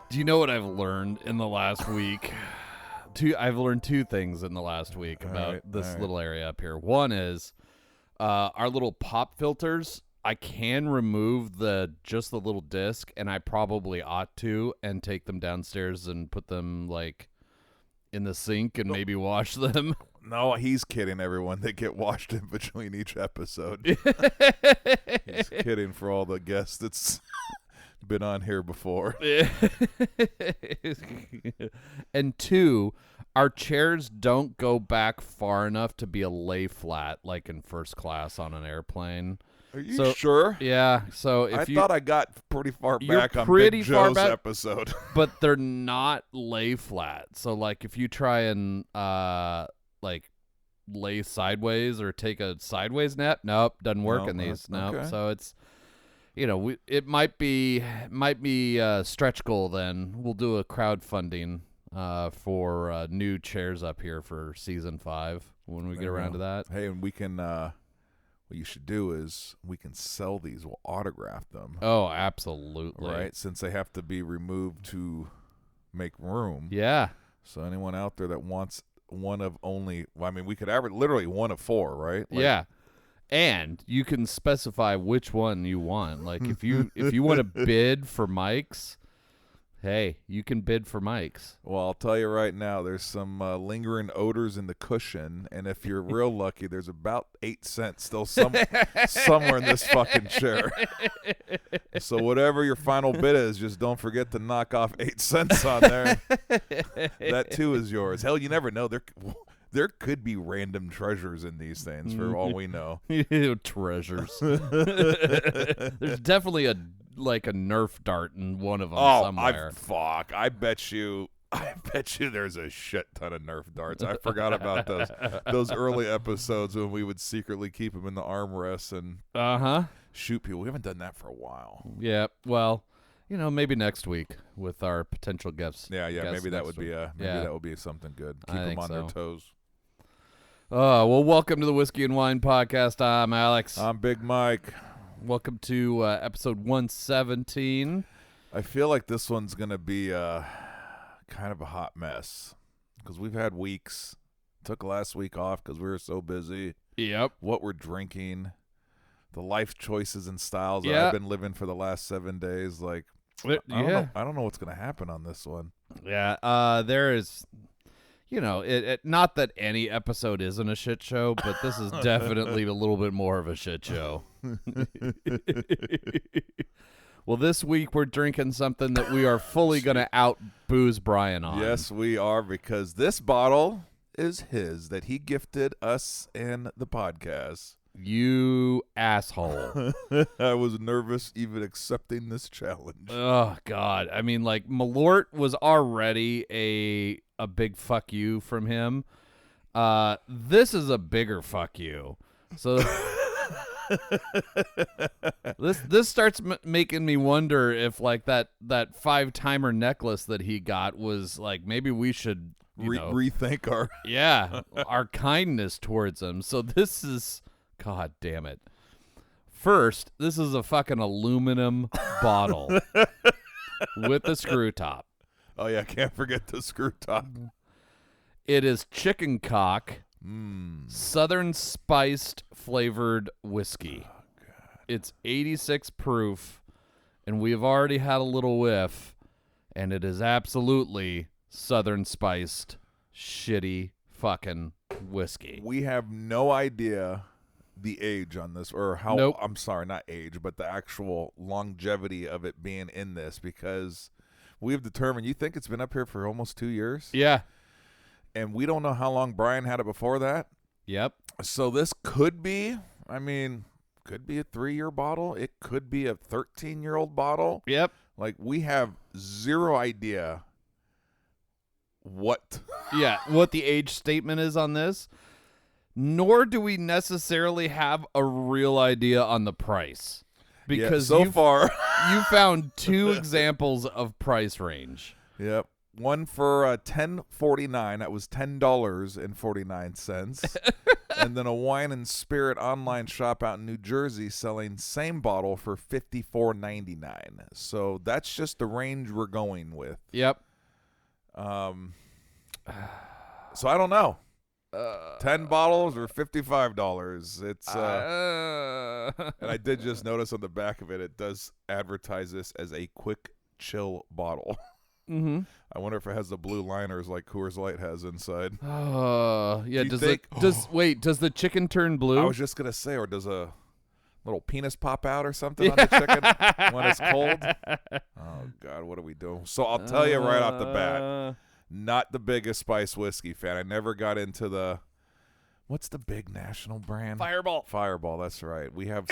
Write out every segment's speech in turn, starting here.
Do you know what I've learned in the last week? I've learned two things in the last week about this little area up here. One is our little pop filters. I can remove just the little disc, and I probably ought to, and take them downstairs and put them like in the sink and maybe wash them. No, he's kidding, everyone. They get washed in between each episode. He's kidding for all the guests that's been on here before. And two, our chairs don't go back far enough to be a lay flat like in first class on an airplane. Are you sure? Yeah. So I thought I got pretty far back on pretty Big far Joe's back, episode. But they're not lay flat. So like if you try and like lay sideways or take a sideways nap, nope, doesn't work in these. Nope. Okay. So it's, you know, it might be a stretch goal. Then we'll do a crowdfunding for new chairs up here for season 5 when we get around to that. Hey, and we can. What you should do is we can sell these. We'll autograph them. Oh, absolutely. Right, since they have to be removed to make room. Yeah. So anyone out there that wants one of only, well, I mean, we could average literally one of 4, right? Like, yeah. And you can specify which one you want. Like if you want to bid for mics, hey, you can bid for mics. Well, I'll tell you right now, there's some lingering odors in the cushion, and if you're real lucky, there's about 8 cents still somewhere in this fucking chair. So whatever your final bid is, just don't forget to knock off 8 cents on there. That too is yours. Hell, you never know. There could be random treasures in these things for all we know. Treasures. There's definitely a Nerf dart in one of them somewhere. I bet you there's a shit ton of Nerf darts. I forgot about those early episodes when we would secretly keep them in the armrests and shoot people. We haven't done that for a while. Yeah, well, you know, maybe next week with our potential guests. Yeah, maybe that would be that would be something good. Keep them on their toes. Well, welcome to the Whiskey and Wine Podcast. I'm Alex. I'm Big Mike. Welcome to episode 117. I feel like this one's going to be kind of a hot mess because we've had weeks. Took last week off because we were so busy. Yep. What we're drinking, the life choices and styles that I've been living for the last 7 days. Like, I don't know what's going to happen on this one. Yeah, there is... You know, not that any episode isn't a shit show, but this is definitely a little bit more of a shit show. Well, this week we're drinking something that we are fully going to out-booze Brian on. Yes, we are, because this bottle is his that he gifted us and the podcast. You asshole. I was nervous even accepting this challenge. Oh, God. I mean, like, Malort was already a big fuck you from him. This is a bigger fuck you. So this starts making me wonder if, like, that 5-timer necklace that he got was, like, maybe we should rethink our kindness towards him. So this is... God damn it. First, this is a fucking aluminum bottle with a screw top. Oh, yeah, can't forget the screw top. It is chicken cock, southern spiced flavored whiskey. Oh, God. It's 86 proof, and we have already had a little whiff, and it is absolutely southern spiced, shitty fucking whiskey. We have no idea the age on this, or how I'm sorry, not age, but the actual longevity of it being in this, because we've determined, you think it's been up here for almost 2 years? Yeah. And we don't know how long Brian had it before that. Yep. So this could be a 3-year bottle. It could be a 13-year-old bottle. Yep. Like, we have zero idea what the age statement is on this. Nor do we necessarily have a real idea on the price, because far you found 2 examples of price range. Yep, one for $10.49. That was $10.49. And then a wine and spirit online shop out in New Jersey selling same bottle for $54.99. So that's just the range we're going with. Yep. So I don't know. 10 bottles or $55. It's and I did just notice on the back of it does advertise this as a quick chill bottle. Mm-hmm. I wonder if it has the blue liners like Coors Light has inside. Yeah. Does the chicken turn blue? I was just gonna say, or does a little penis pop out or something on the chicken when it's cold? Oh God, what are we doing? So I'll tell you right off the bat, not the biggest spice whiskey fan. I never got into the what's the big national brand? Fireball. Fireball. That's right. We have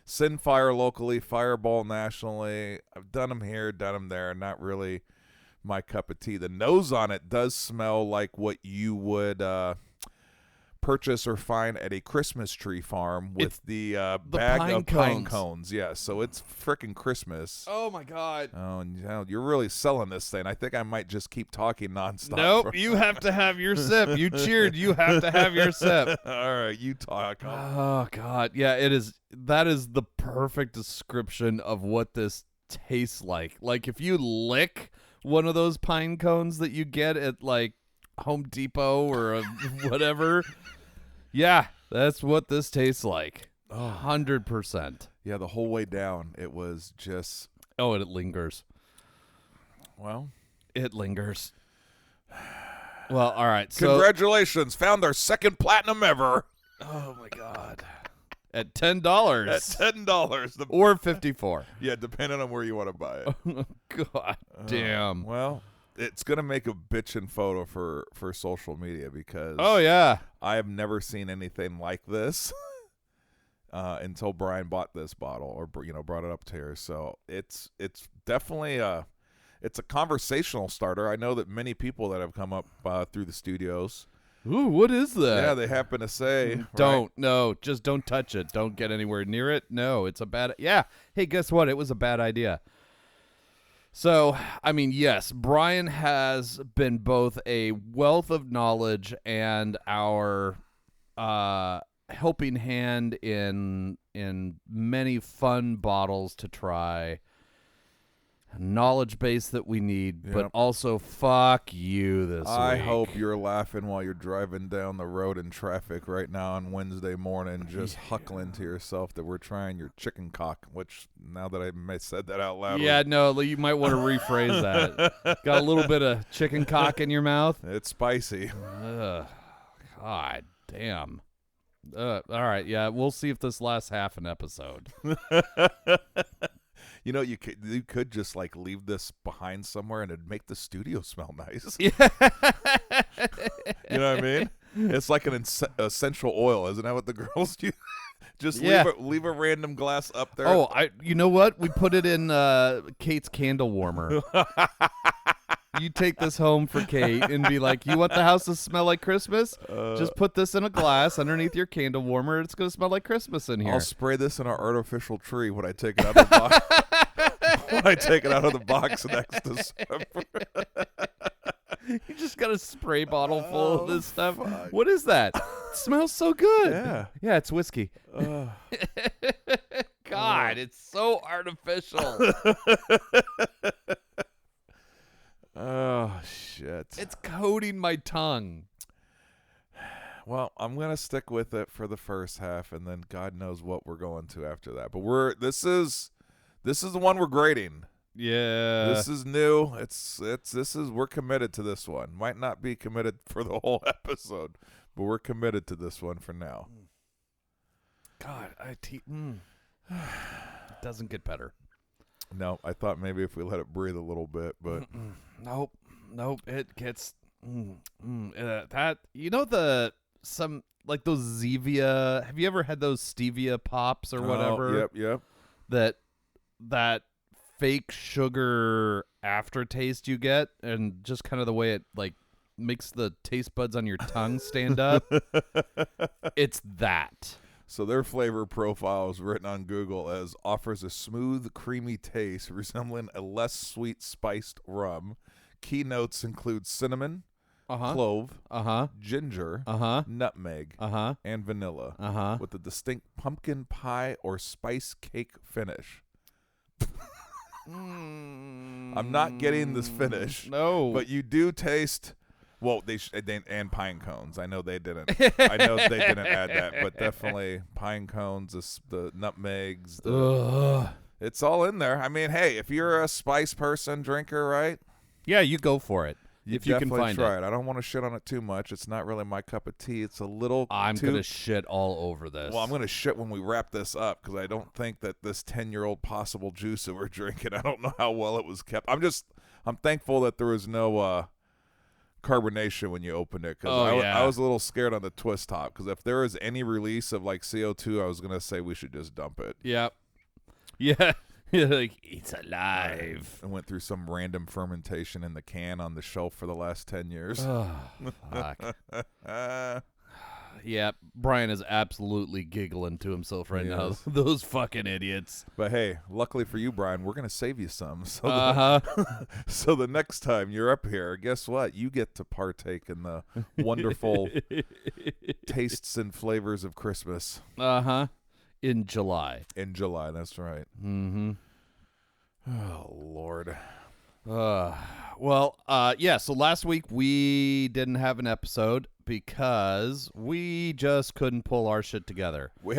Sinfire locally, Fireball nationally. I've done them here, done them there. Not really my cup of tea. The nose on it does smell like what you would purchase or find at a Christmas tree farm with the bag of pine cones. Yeah, so it's freaking Christmas. Oh my God. Oh, and you're really selling this thing. I think I might just keep talking nonstop. Nope, you have to have your sip. You cheered. You have to have your sip. All right, you talk. Oh God, yeah, it is. That is the perfect description of what this tastes like. Like if you lick one of those pine cones that you get at like Home Depot or whatever. Yeah, that's what this tastes like. 100%. Yeah, the whole way down, it was just... Oh, and it lingers. Well, it lingers. Well, all right. So, congratulations. Found our second platinum ever. Oh, my God. At $10. At $10. Or $54. Yeah, depending on where you want to buy it. God damn. Well, it's going to make a bitchin' photo for social media because oh yeah, I have never seen anything like this until Brian bought this bottle or brought it up to here. So it's definitely it's a conversational starter. I know that many people that have come up through the studios. Ooh, what is that? Yeah, they happen to say just don't touch it. Don't get anywhere near it. No, it's a bad. Yeah. Hey, guess what? It was a bad idea. So, I mean, yes, Brian has been both a wealth of knowledge and our helping hand in many fun bottles to try, knowledge base that we need, but also fuck you this week. I hope you're laughing while you're driving down the road in traffic right now on Wednesday morning, just huckling to yourself that we're trying your chicken cock, which now that I said that out loud. Yeah, no, you might want to rephrase that. Got a little bit of chicken cock in your mouth? It's spicy. God damn. All right, yeah, we'll see if this lasts half an episode. You know, you could just like leave this behind somewhere and it'd make the studio smell nice. Yeah. You know what I mean? It's like an essential oil, isn't that what the girls do? Just leave a random glass up there. Oh, you know what? We put it in Kate's candle warmer. You take this home for Kate and be like, you want the house to smell like Christmas? Just put this in a glass underneath your candle warmer. It's going to smell like Christmas in here. I'll spray this in our artificial tree when I take it out of the box. When I take it out of the box next December. You just got a spray bottle full of this stuff. Fuck. What is that? It smells so good. Yeah, it's whiskey. God, it's so artificial. Oh, shit. It's coating my tongue. Well, I'm going to stick with it for the first half, and then God knows what we're going to after that. But this is the one we're grading. Yeah. This is new. We're committed to this one. Might not be committed for the whole episode, but we're committed to this one for now. God, it doesn't get better. No, I thought maybe if we let it breathe a little bit, but nope, it gets that. Some like those Zevia. Have you ever had those stevia pops or whatever? Yep. That fake sugar aftertaste you get, and just kind of the way it like makes the taste buds on your tongue stand up. It's that. So their flavor profile is written on Google as offers a smooth, creamy taste resembling a less sweet spiced rum. Key notes include cinnamon, clove, Uh-huh. ginger, Uh-huh. nutmeg, Uh-huh. and vanilla, Uh-huh. with a distinct pumpkin pie or spice cake finish. I'm not getting this finish. No. But you do taste. Well, and pine cones. I know they didn't. I know they didn't add that, but definitely pine cones, the nutmegs. It's all in there. I mean, hey, if you're a spice person, drinker, right? Yeah, you go for it. If you can find try it. I don't want to shit on it too much. It's not really my cup of tea. It's a little. I'm gonna shit all over this. Well, I'm gonna shit when we wrap this up because I don't think that this 10-year-old possible juice that we're drinking. I don't know how well it was kept. I'm thankful that there was no carbonation when you opened it because I was a little scared on the twist top because if there was any release of like CO2, I was gonna say we should just dump it. Yep. Yeah. Like, it's alive. I went through some random fermentation in the can on the shelf for the last 10 years. Oh, fuck. Yeah, Brian is absolutely giggling to himself right now. Those fucking idiots. But hey, luckily for you, Brian, we're going to save you some. So, so the next time you're up here, guess what? You get to partake in the wonderful tastes and flavors of Christmas. In July. In July, that's right. Mm-hmm. Oh, Lord. Well, so last week we didn't have an episode because we just couldn't pull our shit together. Why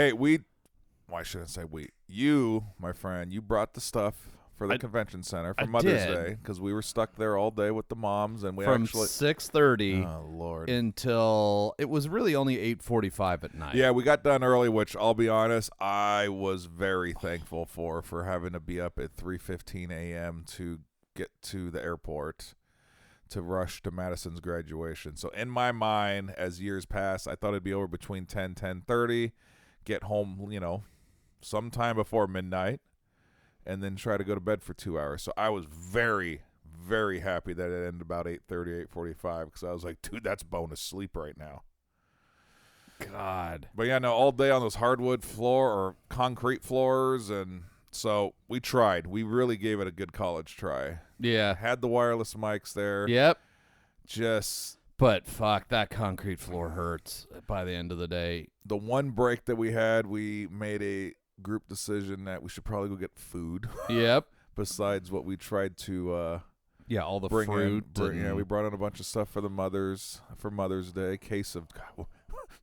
shouldn't I say we? You, my friend, you brought the stuff for the convention center for Mother's Day because we were stuck there all day with the moms, and we from 6:30 until it was really only 8:45 at night. Yeah, we got done early, which I'll be honest, I was very thankful for having to be up at 3:15 a.m. to get to the airport to rush to Madison's graduation. So in my mind, as years pass, I thought it'd be over between 10:30, get home, sometime before midnight, and then try to go to bed for 2 hours. So I was very, very happy that it ended about 8:30, 8:45, because I was like, dude, that's bonus sleep right now. God. But yeah, no, all day on those hardwood floor or concrete floors, and so we tried. We really gave it a good college try. Yeah. Had the wireless mics there. Yep. But fuck, that concrete floor hurts by the end of the day. The one break that we had, we made a group decision that we should probably go get food. Yep. Besides what we tried to all the bring fruit. Yeah, we brought in a bunch of stuff for Mother's Day. Case of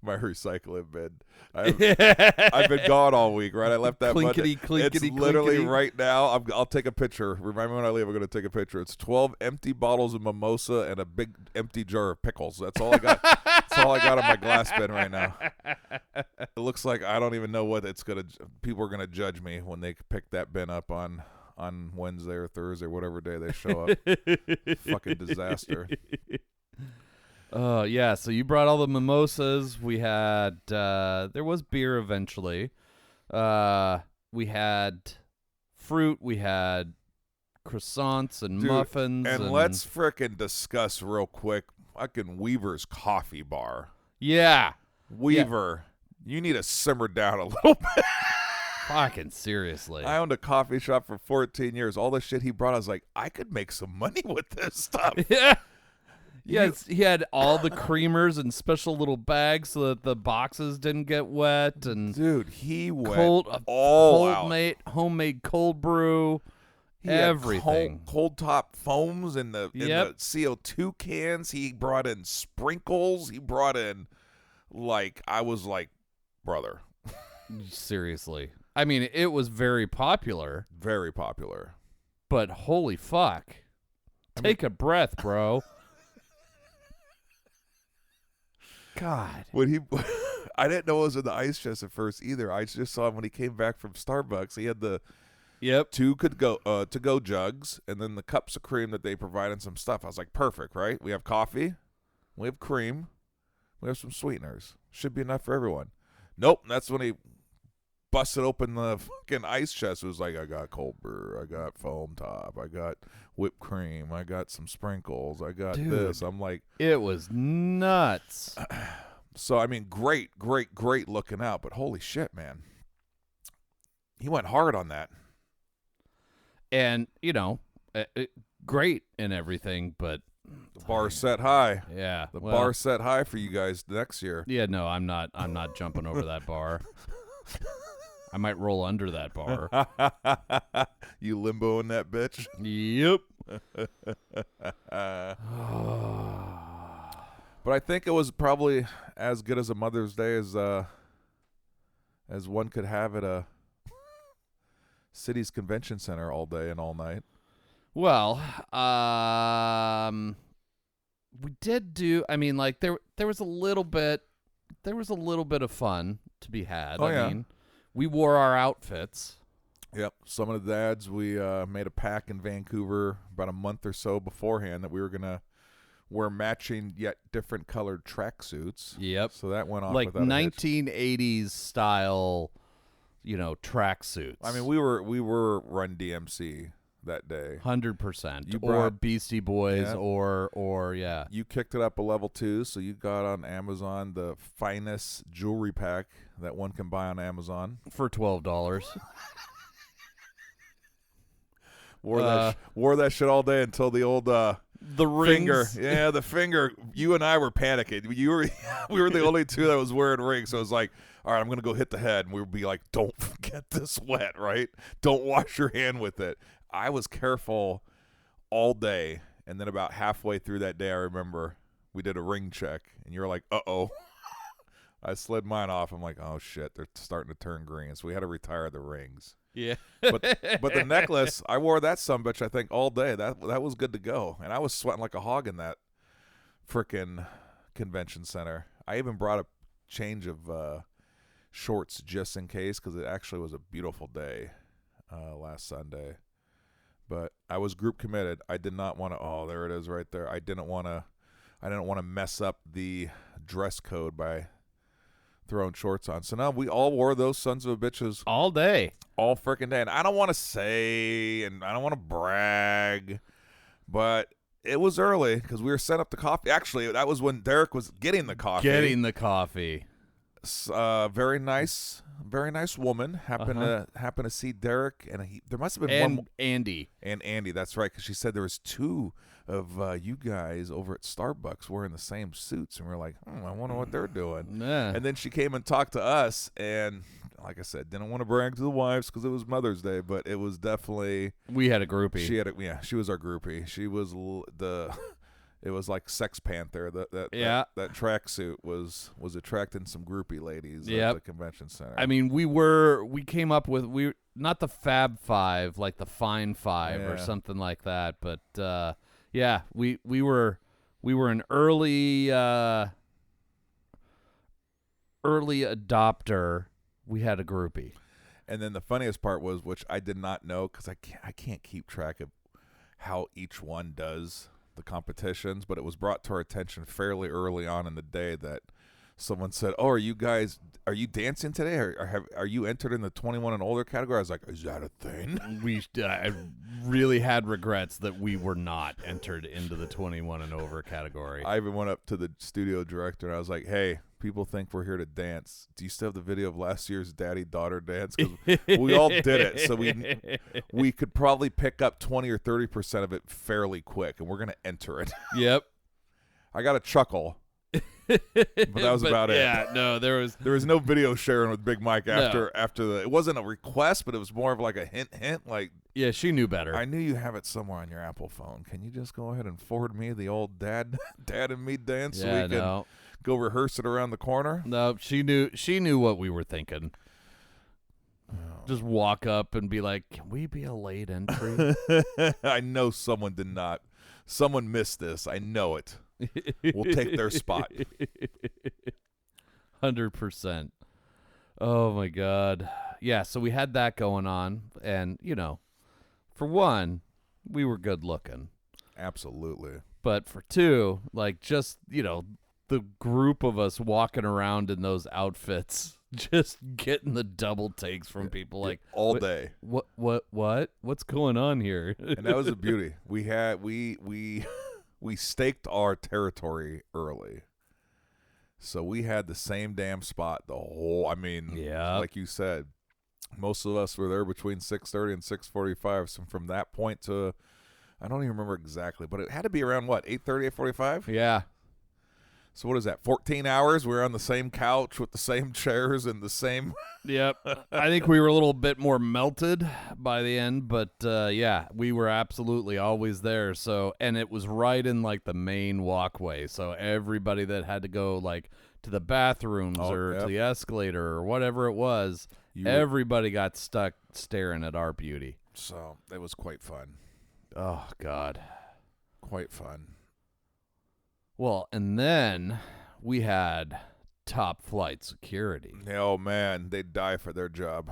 my recycling bin. I've been gone all week, right? I left that clinkety, It's literally right now. I'll take a picture. Remind me when I leave, I'm going to take a picture. It's 12 empty bottles of mimosa and a big empty jar of pickles. That's all I got. That's all I got in my glass bin right now. It looks like I don't even know what it's going to. People are going to judge me when they pick that bin up on Wednesday or Thursday, whatever day they show up. Fucking disaster. Yeah, so you brought all the mimosas. We had, there was beer eventually. We had fruit. We had croissants and muffins. And let's frickin' discuss real quick fucking Weaver's Coffee Bar. Yeah. Weaver, you need to simmer down a little bit. Fucking seriously. I owned a coffee shop for 14 years. All the shit he brought, I was like, I could make some money with this stuff. Yeah. Yeah, he had all the creamers in special little bags so that the boxes didn't get wet. And dude, he went homemade cold brew, he everything. Cold top foams in the CO2 cans. He brought in sprinkles. He brought in, I was like, brother. Seriously. I mean, it was very popular. Very popular. But holy fuck. Take a breath, bro. God. I didn't know it was in the ice chest at first either. I just saw him when he came back from Starbucks. He had the two to go jugs and then the cups of cream that they provide and some stuff. I was like, perfect, right? We have coffee, we have cream, we have some sweeteners. Should be enough for everyone. Nope. That's when he busted open the fucking ice chest. It was like, I got cold brew, I got foam top, I got whipped cream, I got some sprinkles, I got this. I'm like, it was nuts. So I mean, great looking out, but holy shit, man, he went hard on that. And great and everything, but The bar set high. Yeah. The bar set high for you guys next year. Yeah, no, I'm not jumping over that bar. I might roll under that bar. You limboing that bitch? Yep. But I think it was probably as good as a Mother's Day as one could have at a city's convention center all day and all night. Well, we did do. I mean, like there was a little bit of fun to be had. I mean, we wore our outfits. Yep. Some of the dads, we made a pack in Vancouver about a month or so beforehand that we were gonna wear matching yet different colored tracksuits. Yep. So that went off like without 1980s style, tracksuits. I mean, we were Run DMC that day. 100%. Or Beastie Boys, or yeah. You kicked it up a level 2, so you got on Amazon the finest jewelry pack that one can buy on Amazon for $12. Wore that shit all day until the old the finger. rings. Yeah, the finger. You and I were panicking. We were the only two that was wearing rings. So it was like, all right, I'm gonna go hit the head, and we would be like, don't get this wet, right? Don't wash your hand with it. I was careful all day, and then about halfway through that day, I remember we did a ring check, and you're like, uh-oh. I slid mine off. I'm like, oh shit, they're starting to turn green. So we had to retire the rings. Yeah. but the necklace, I wore that sumbitch, I think, all day. That was good to go. And I was sweating like a hog in that frickin' convention center. I even brought a change of shorts just in case, because it actually was a beautiful day last Sunday. But I was group committed. I did not want to. Oh, there it is right there. I didn't want to mess up the dress code by throwing shorts on. So now we all wore those sons of a bitches all day, all freaking day. And I don't want to say, and I don't want to brag, but it was early because we were setting up the coffee. Actually, that was when Derek was getting the coffee. Very nice woman. Happened to see Derek, and there must have been one. Andy. That's right, because she said there was two of you guys over at Starbucks wearing the same suits, and we're like, I wonder what they're doing. Yeah. And then she came and talked to us, and like I said, didn't want to brag to the wives because it was Mother's Day, but it was definitely we had a groupie. She was our groupie. She was it was like Sex Panther. That tracksuit was attracting some groupie ladies at the convention center. I mean, we came up with not the Fab Five, like the Fine Five or something like that, but we were an early adopter. We had a groupie. And then the funniest part was, which I did not know because I can't keep track of how each one does the competitions, but it was brought to our attention fairly early on in the day that someone said, "Oh, are you dancing today? Are you entered in the 21 and older category?" I was like, "Is that a thing?" I really had regrets that we were not entered into the 21 and over category. I even went up to the studio director and I was like, "Hey, people think we're here to dance. Do you still have the video of last year's daddy-daughter dance? Because we all did it, so we could probably pick up 20 or 30% of it fairly quick, and we're gonna enter it." Yep. I got a chuckle. But that was about it. Yeah, no, there was no video sharing with Big Mike after it wasn't a request, but it was more of like a hint. Like, yeah, she knew better. I knew you have it somewhere on your Apple phone. Can you just go ahead and forward me the old dad and me dance so we can go rehearse it around the corner? No, she knew what we were thinking. Just walk up and be like, "Can we be a late entry?" I know someone did not. Someone missed this. I know it. We'll take their spot. 100%. Oh my God. Yeah, so we had that going on, and for one, we were good looking. Absolutely. But for two, like just, the group of us walking around in those outfits, just getting the double takes from people like all day. What's going on here? And that was the beauty. We staked our territory early. So we had the same damn spot like you said, most of us were there between 6:30 and 6:45. So from that point to I don't even remember exactly, but it had to be around, what, 8:30, 8:45? Yeah. So what is that, 14 hours? We were on the same couch with the same chairs and the same... Yep. I think we were a little bit more melted by the end, but yeah, we were absolutely always there. So, and it was right in like the main walkway. So everybody that had to go like to the bathrooms to the escalator or whatever it was, everybody got stuck staring at our beauty. So it was quite fun. Oh, God. Quite fun. Well, and then we had top flight security. Oh, man, they'd die for their job.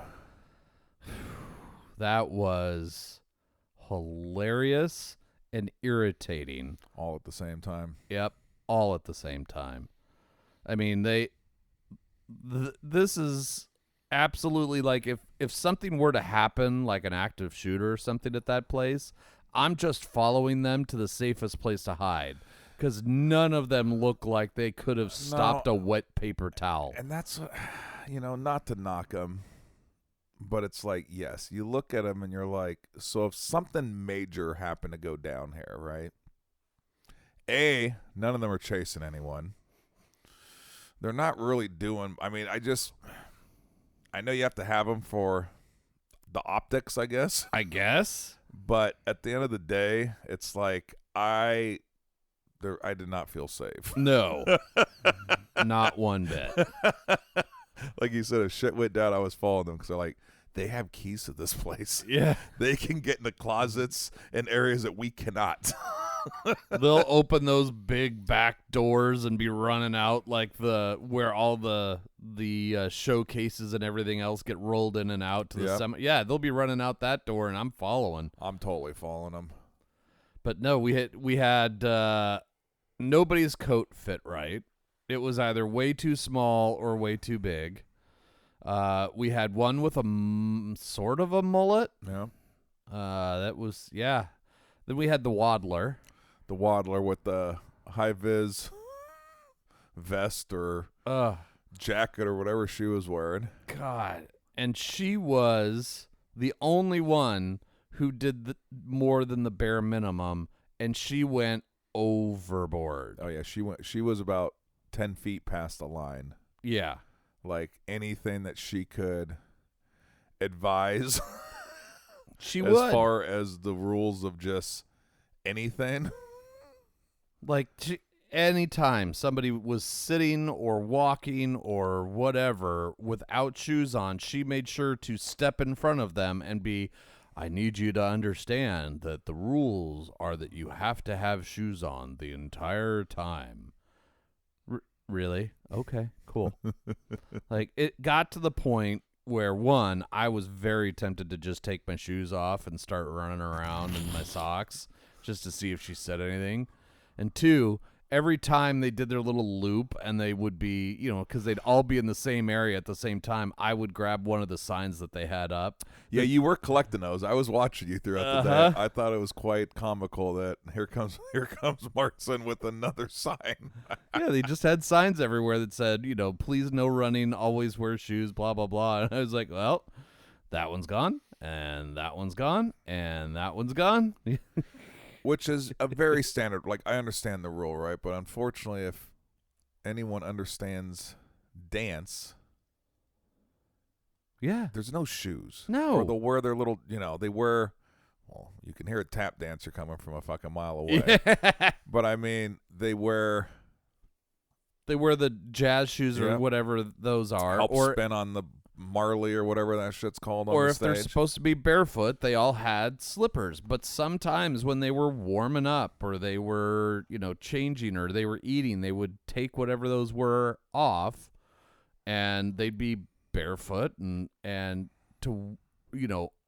That was hilarious and irritating. All at the same time. Yep, all at the same time. I mean, this is absolutely like if something were to happen, like an active shooter or something at that place, I'm just following them to the safest place to hide. Because none of them look like they could have stopped a wet paper towel. And that's, not to knock them, but it's like, yes, you look at them and you're like, so if something major happened to go down here, right? A, none of them are chasing anyone. They're not really doing, I mean, I know you have to have them for the optics, I guess. But at the end of the day, it's like, I did not feel safe. No. Not one bit. Like you said, if shit went down, I was following them because they're like, they have keys to this place. Yeah. They can get into closets and areas that we cannot. They'll open those big back doors and be running out like where all the showcases and everything else get rolled in and out to the Yeah, they'll be running out that door, and I'm following. I'm totally following them. But no, we had nobody's coat fit right. It was either way too small or way too big. We had one with a sort of a mullet. Yeah. That was, yeah. Then we had the waddler. The waddler with the high-vis vest or jacket or whatever she was wearing. God. And she was the only one who did more than the bare minimum, and she went overboard. Oh, yeah. She was about 10 feet past the line. Yeah. Like anything that she could advise as far as the rules of just anything. Like anytime somebody was sitting or walking or whatever without shoes on, she made sure to step in front of them and be, I need you to understand that the rules are that you have to have shoes on the entire time. Really? Okay, cool. Like, it got to the point where, one, I was very tempted to just take my shoes off and start running around in my socks just to see if she said anything. And two, every time they did their little loop and they would be, because they'd all be in the same area at the same time, I would grab one of the signs that they had up. Yeah, you were collecting those. I was watching you throughout the day. I thought it was quite comical that here comes Markson with another sign. Yeah, they just had signs everywhere that said, please no running, always wear shoes, blah, blah, blah. And I was like, well, that one's gone, and that one's gone, and that one's gone. Which is a very standard, like, I understand the rule, right? But unfortunately, if anyone understands dance, there's no shoes. No. Or they'll wear their little, they wear, well, you can hear a tap dancer coming from a fucking mile away. Yeah. But, I mean, they wear the jazz shoes or whatever those are. Help spin on the Marley or whatever that shit's called on or the if stage. They're supposed to be barefoot, they all had slippers. But sometimes when they were warming up or they were, changing or they were eating, they would take whatever those were off and they'd be barefoot and to,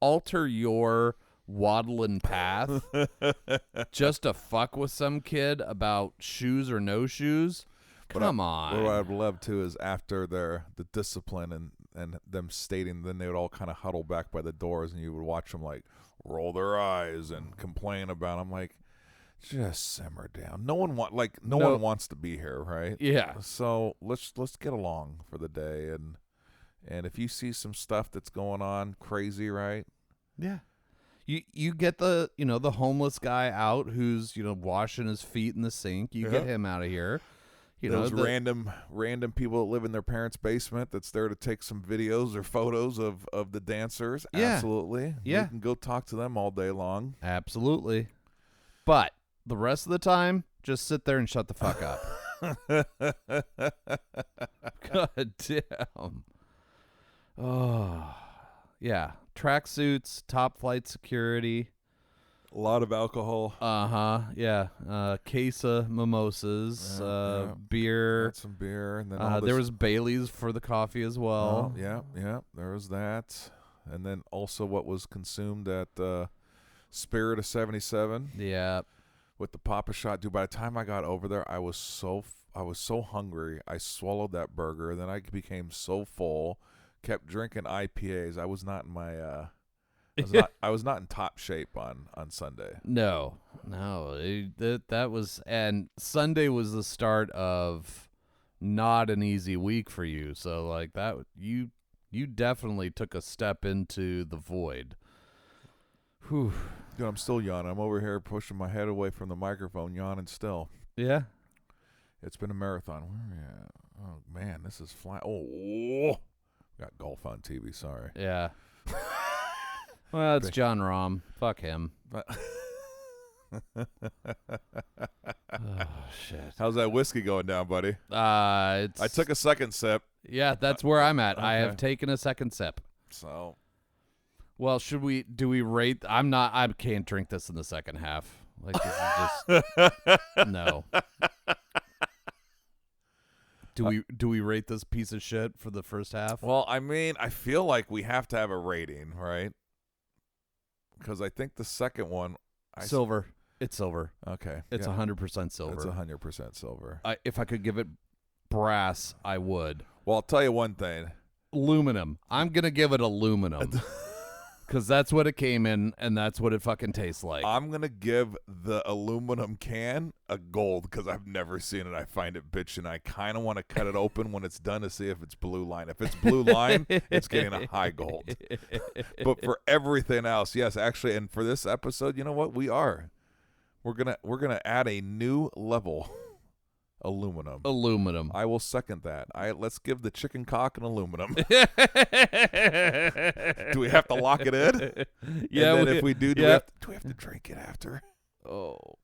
alter your waddling path just to fuck with some kid about shoes or no shoes. Come on. What I'd love to is after the discipline and them stating, then they would all kind of huddle back by the doors, and you would watch them like roll their eyes and complain about. I'm like, just simmer down. No one one wants to be here, right? Yeah. So let's get along for the day, and if you see some stuff that's going on crazy, right? Yeah. You get the the homeless guy out who's washing his feet in the sink. You get him out of here. Those random people that live in their parents' basement that's there to take some videos or photos of the dancers. Yeah. Absolutely. Yeah. We can go talk to them all day long. Absolutely. But the rest of the time, just sit there and shut the fuck up. God damn. Oh, yeah. Tracksuits, top flight security. A lot of alcohol. Yeah. Case of mimosas, beer. Got some beer. And then there was Bailey's for the coffee as well. Yeah. There was that. And then also what was consumed at Spirit of 77. Yeah. With the Papa Shot. Dude, by the time I got over there, I was so hungry. I swallowed that burger. Then I became so full. Kept drinking IPAs. I was not in my I was not in top shape on Sunday. No. That was, and Sunday was the start of not an easy week for you. So like that, you definitely took a step into the void. Whew. Dude, I'm still yawning. I'm over here pushing my head away from the microphone, yawning still. Yeah. It's been a marathon. Where are we at? Oh man, this is flying. Oh, got golf on TV. Sorry. Yeah. Well, it's John Rahm. Fuck him. Oh shit. How's that whiskey going down, buddy? I took a second sip. Yeah, that's where I'm at. Okay. I have taken a second sip. So, well, do we rate? I can't drink this in the second half. Like this is just no. Do we rate this piece of shit for the first half? Well, I mean, I feel like we have to have a rating, right? Because I think the second one, silver. It's silver. Okay, it's 100% silver. It's 100% silver. If I could give it brass, I would. Well, I'll tell you one thing. Aluminum. I'm gonna give it aluminum. Because that's what it came in, and that's what it fucking tastes like. I'm going to give the aluminum can a gold because I've never seen it. I find it bitchin'. I kind of want to cut it open when it's done to see if it's blue line. If it's blue line, it's getting a high gold. But for everything else, yes, actually, and for this episode, you know what? We're gonna add a new level. Aluminum. I will second that. Let's give the chicken cock an aluminum. Do we have to lock it in? Yeah. And then if we do, do we have to drink it after? Oh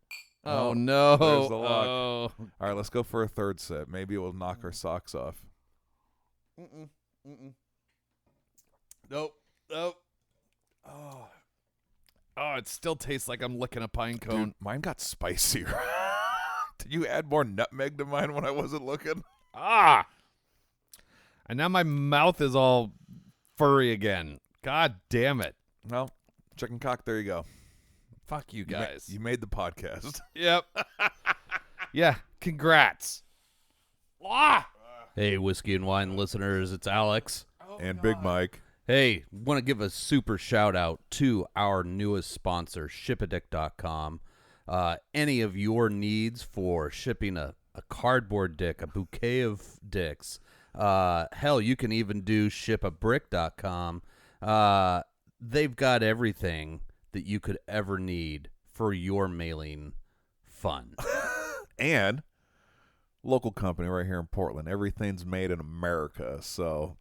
no. There's the lock. Oh. All right, let's go for a third sip. Maybe it will knock our socks off. Nope. Oh, it still tastes like I'm licking a pine cone. Dude, mine got spicier. Did you add more nutmeg to mine when I wasn't looking? And now my mouth is all furry again. God damn it. Well, chicken cock, there you go. Fuck you guys. You made the podcast. Yep. Yeah, congrats. Hey, Whiskey and Wine listeners, it's Alex. And Big Mike. Hey, want to give a super shout out to our newest sponsor, Shipadick.com. Any of your needs for shipping a cardboard dick, a bouquet of dicks, hell, you can even do shipabrick.com. They've got everything that you could ever need for your mailing fun. And local company right here in Portland. Everything's made in America. So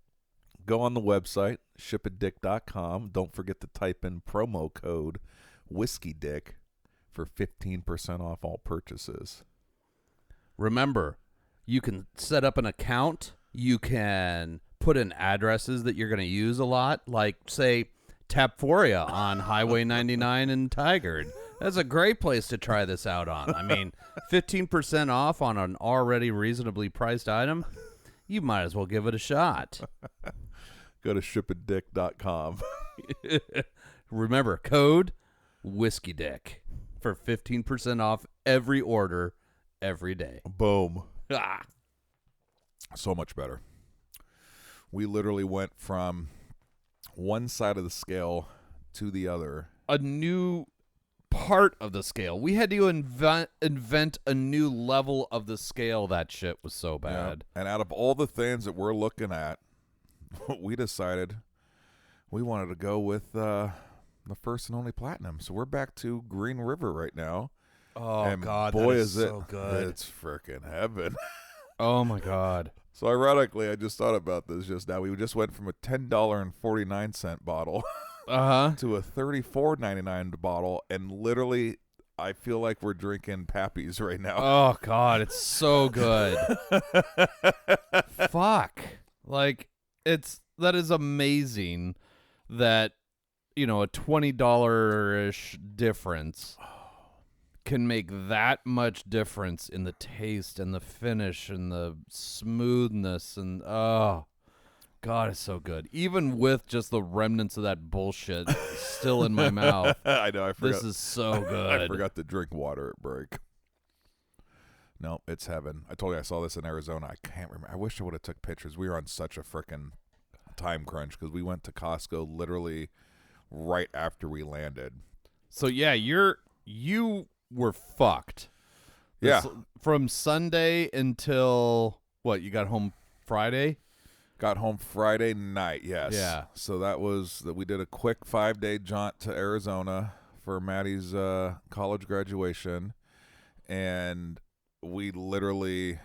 go on the website, shipadick.com. Don't forget to type in promo code WhiskeyDick for 15% off all purchases. Remember, you can set up an account. You can put in addresses that you're going to use a lot, like, say, Tapforia on Highway 99 in Tigard. That's a great place to try this out on. I mean, 15% off on an already reasonably priced item. You might as well give it a shot. Go to shipadick.com. Remember, code WhiskeyDick for 15% off every order every day. Boom. So much better. We literally went from one side of the scale to the other. A new part of the scale. We had to invent a new level of the scale. That shit was so bad. Yeah. And out of all the things that we're looking at, we decided we wanted to go with the first and only platinum. So we're back to Green River right now. Oh, and God, boy, that is is so good. It's freaking heaven. Oh, my God. So ironically, I just thought about this just now. We just went from a $10.49 bottle to a $34.99 bottle, and literally, I feel like we're drinking Pappies right now. Oh, God, it's so good. Fuck. Like, that is amazing that, a $20-ish difference can make that much difference in the taste and the finish and the smoothness, and oh God, it's so good. Even with just the remnants of that bullshit still in my mouth. I know, I forgot. This is so good. I forgot to drink water at break. No, it's heaven. I told you I saw this in Arizona. I can't remember. I wish I would have took pictures. We were on such a frickin' time crunch because we went to Costco literally right after we landed. So yeah, you were fucked. Yeah. From Sunday until what? You got home Friday? Got home Friday night, yes. Yeah. So we did a quick 5-day jaunt to Arizona for Maddie's college graduation. And we literally,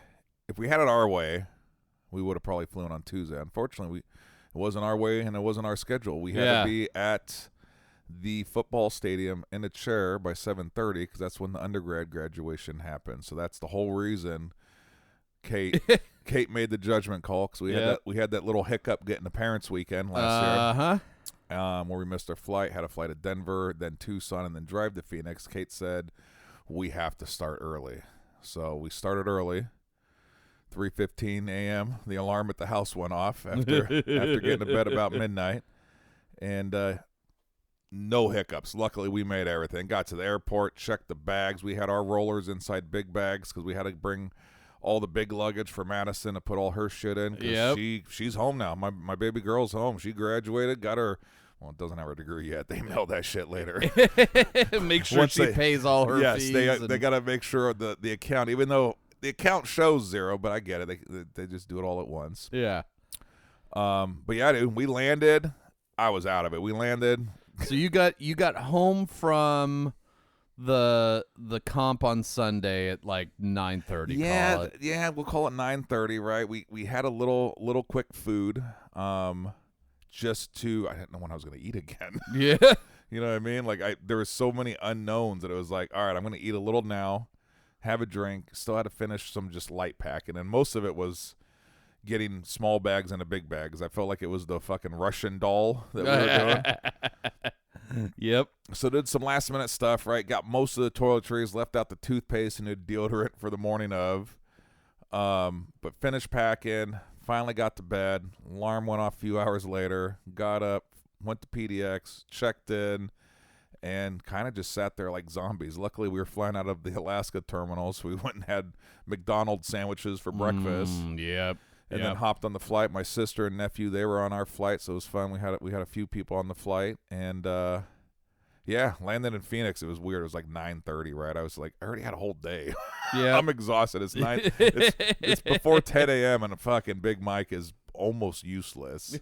if we had it our way, we would have probably flown on Tuesday. Unfortunately, it wasn't our way and it wasn't our schedule. We had to be at the football stadium in a chair by 7:30 because that's when the undergrad graduation happened. So that's the whole reason Kate made the judgment call because we had that little hiccup getting the parents' weekend last year, where we missed our flight. Had a flight to Denver, then Tucson, and then drive to Phoenix. Kate said we have to start early, so we started early. 3:15 a.m. The alarm at the house went off after getting to bed about midnight, and no hiccups. Luckily, we made everything. Got to the airport, checked the bags. We had our rollers inside big bags because we had to bring all the big luggage for Madison to put all her shit in. Yep. She's home now. My baby girl's home. She graduated, got her. Well, it doesn't have her degree yet. They mail that shit later. Make sure she pays all her fees. Yes, they got to make sure the account, even though the account shows zero, but I get it. They just do it all at once. Yeah. But yeah, dude, we landed. I was out of it. We landed. So you got home from the comp on Sunday at like 9:30. Yeah, we'll call it 9:30, right? We had a little quick food, just to, I didn't know when I was going to eat again. Yeah, you know what I mean? Like there were so many unknowns that it was like, all right, I'm going to eat a little now, have a drink. Still had to finish some just light packing, and most of it was getting small bags and a big bag because I felt like it was the fucking Russian doll that we were doing. Yep. So did some last minute stuff, right? Got most of the toiletries, left out the toothpaste and the deodorant for the morning of. But finished packing, finally got to bed. Alarm went off a few hours later. Got up, went to PDX, checked in, and kind of just sat there like zombies. Luckily, we were flying out of the Alaska terminal, so we went and had McDonald's sandwiches for breakfast. Yep. And then hopped on the flight. My sister and nephew, they were on our flight, so it was fun. We had a few people on the flight, and landed in Phoenix. It was weird. It was like 9:30, right? I was like, I already had a whole day. Yeah, I'm exhausted. It's it's before 10 a.m. and a fucking Big Mike is almost useless.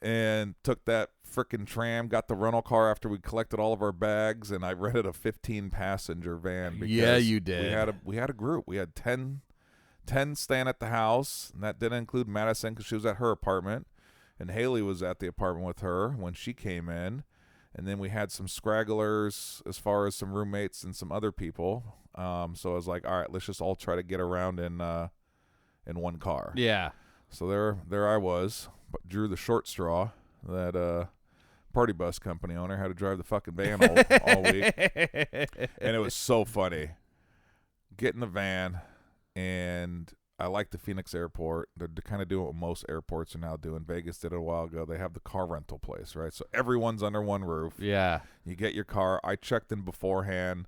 And took that frickin' tram, got the rental car after we collected all of our bags, and I rented a 15-passenger van. Because you did. We had a group. We had 10 staying at the house, and that didn't include Madison because she was at her apartment, and Haley was at the apartment with her when she came in, and then we had some scragglers as far as some roommates and some other people. So I was like, all right, let's just all try to get around in one car. Yeah. So there I was, but drew the short straw that party bus company owner had to drive the fucking van all week, and it was so funny. Get in the van. And I like the Phoenix airport. They're kind of doing what most airports are now doing. Vegas did it a while ago. They have the car rental place, right? So everyone's under one roof. Yeah. You get your car. I checked in beforehand,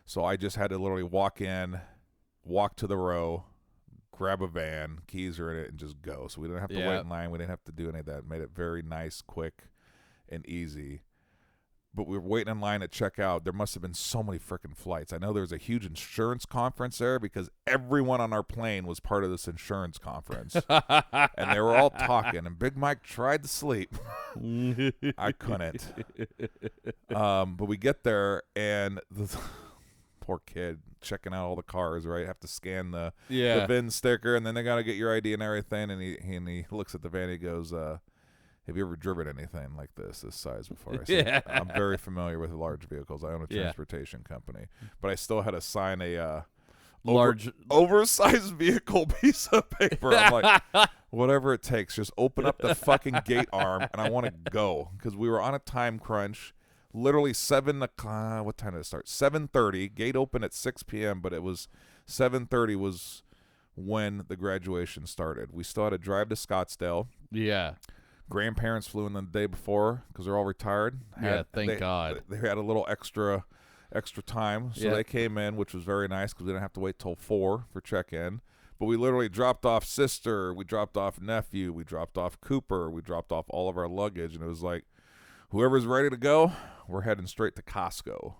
so I just had to literally walk to the row, grab a van, keys are in it, and just go. So we didn't have to wait in line. We didn't have to do any of that. It made it very nice, quick, and easy. but we were waiting in line at checkout. There must have been so many freaking flights. I know there was a huge insurance conference there because everyone on our plane was part of this insurance conference. And they were all talking, and Big Mike tried to sleep. I couldn't. But we get there, and the poor kid checking out all the cars, right? Have to scan the VIN sticker, and then they got to get your ID and everything. And he looks at the van. He goes, have you ever driven anything like this size before? I said, I'm very familiar with large vehicles. I own a transportation company. But I still had to sign a large oversized vehicle piece of paper. I'm like, whatever it takes, just open up the fucking gate arm, and I want to go. Because we were on a time crunch. Literally 7 o'clock. What time did it start? 7:30. Gate open at 6 p.m., but it was 7:30 was when the graduation started. We still had to drive to Scottsdale. Yeah. Grandparents flew in the day before because they're all retired. Thank God. They had a little extra time, so they came in, which was very nice because we didn't have to wait till 4 for check-in. But we literally dropped off sister, we dropped off nephew, we dropped off Cooper, we dropped off all of our luggage, and it was like, whoever's ready to go, we're heading straight to Costco.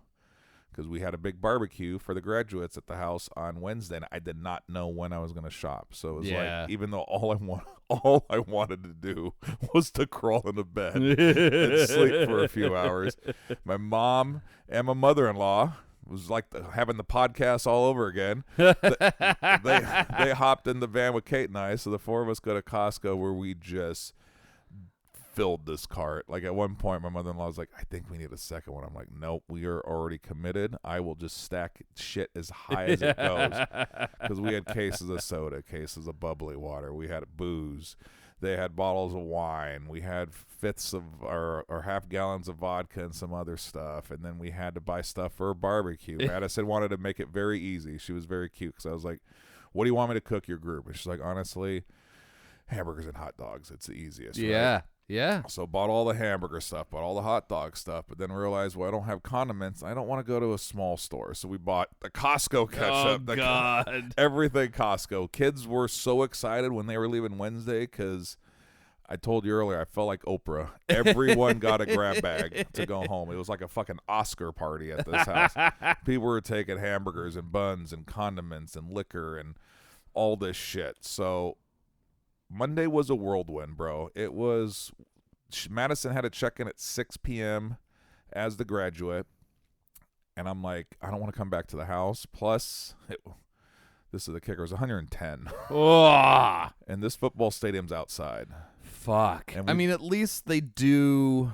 Because we had a big barbecue for the graduates at the house on Wednesday, and I did not know when I was going to shop. So it was like, even though all I wanted to do was to crawl into bed and sleep for a few hours. My mom and my mother-in-law was like having the podcast all over again. They hopped in the van with Kate and I, so the 4 of us go to Costco, where we just filled this cart. Like at one point my mother-in-law was like, I think we need a second one. I'm like, nope, we are already committed. I will just stack shit as high as it goes. Because we had cases of soda, cases of bubbly water, we had booze, they had bottles of wine, we had fifths of or half gallons of vodka and some other stuff, and then we had to buy stuff for a barbecue. Madison wanted to make it very easy. She was very cute because I was like, what do you want me to cook your group? And she's like, honestly, hamburgers and hot dogs, it's the easiest. Right? Yeah. So bought all the hamburger stuff, bought all the hot dog stuff, but then realized, well, I don't have condiments. I don't want to go to a small store. So we bought the Costco ketchup. Oh, God. Everything Costco. Kids were so excited when they were leaving Wednesday because I told you earlier, I felt like Oprah. Everyone got a grab bag to go home. It was like a fucking Oscar party at this house. People were taking hamburgers and buns and condiments and liquor and all this shit. So Monday was a whirlwind, bro. It was Madison had to check in at 6 p.m. as the graduate, and I'm like, I don't want to come back to the house. Plus, this is the kicker, it was 110. Oh. And this football stadium's outside. Fuck. I mean, at least they do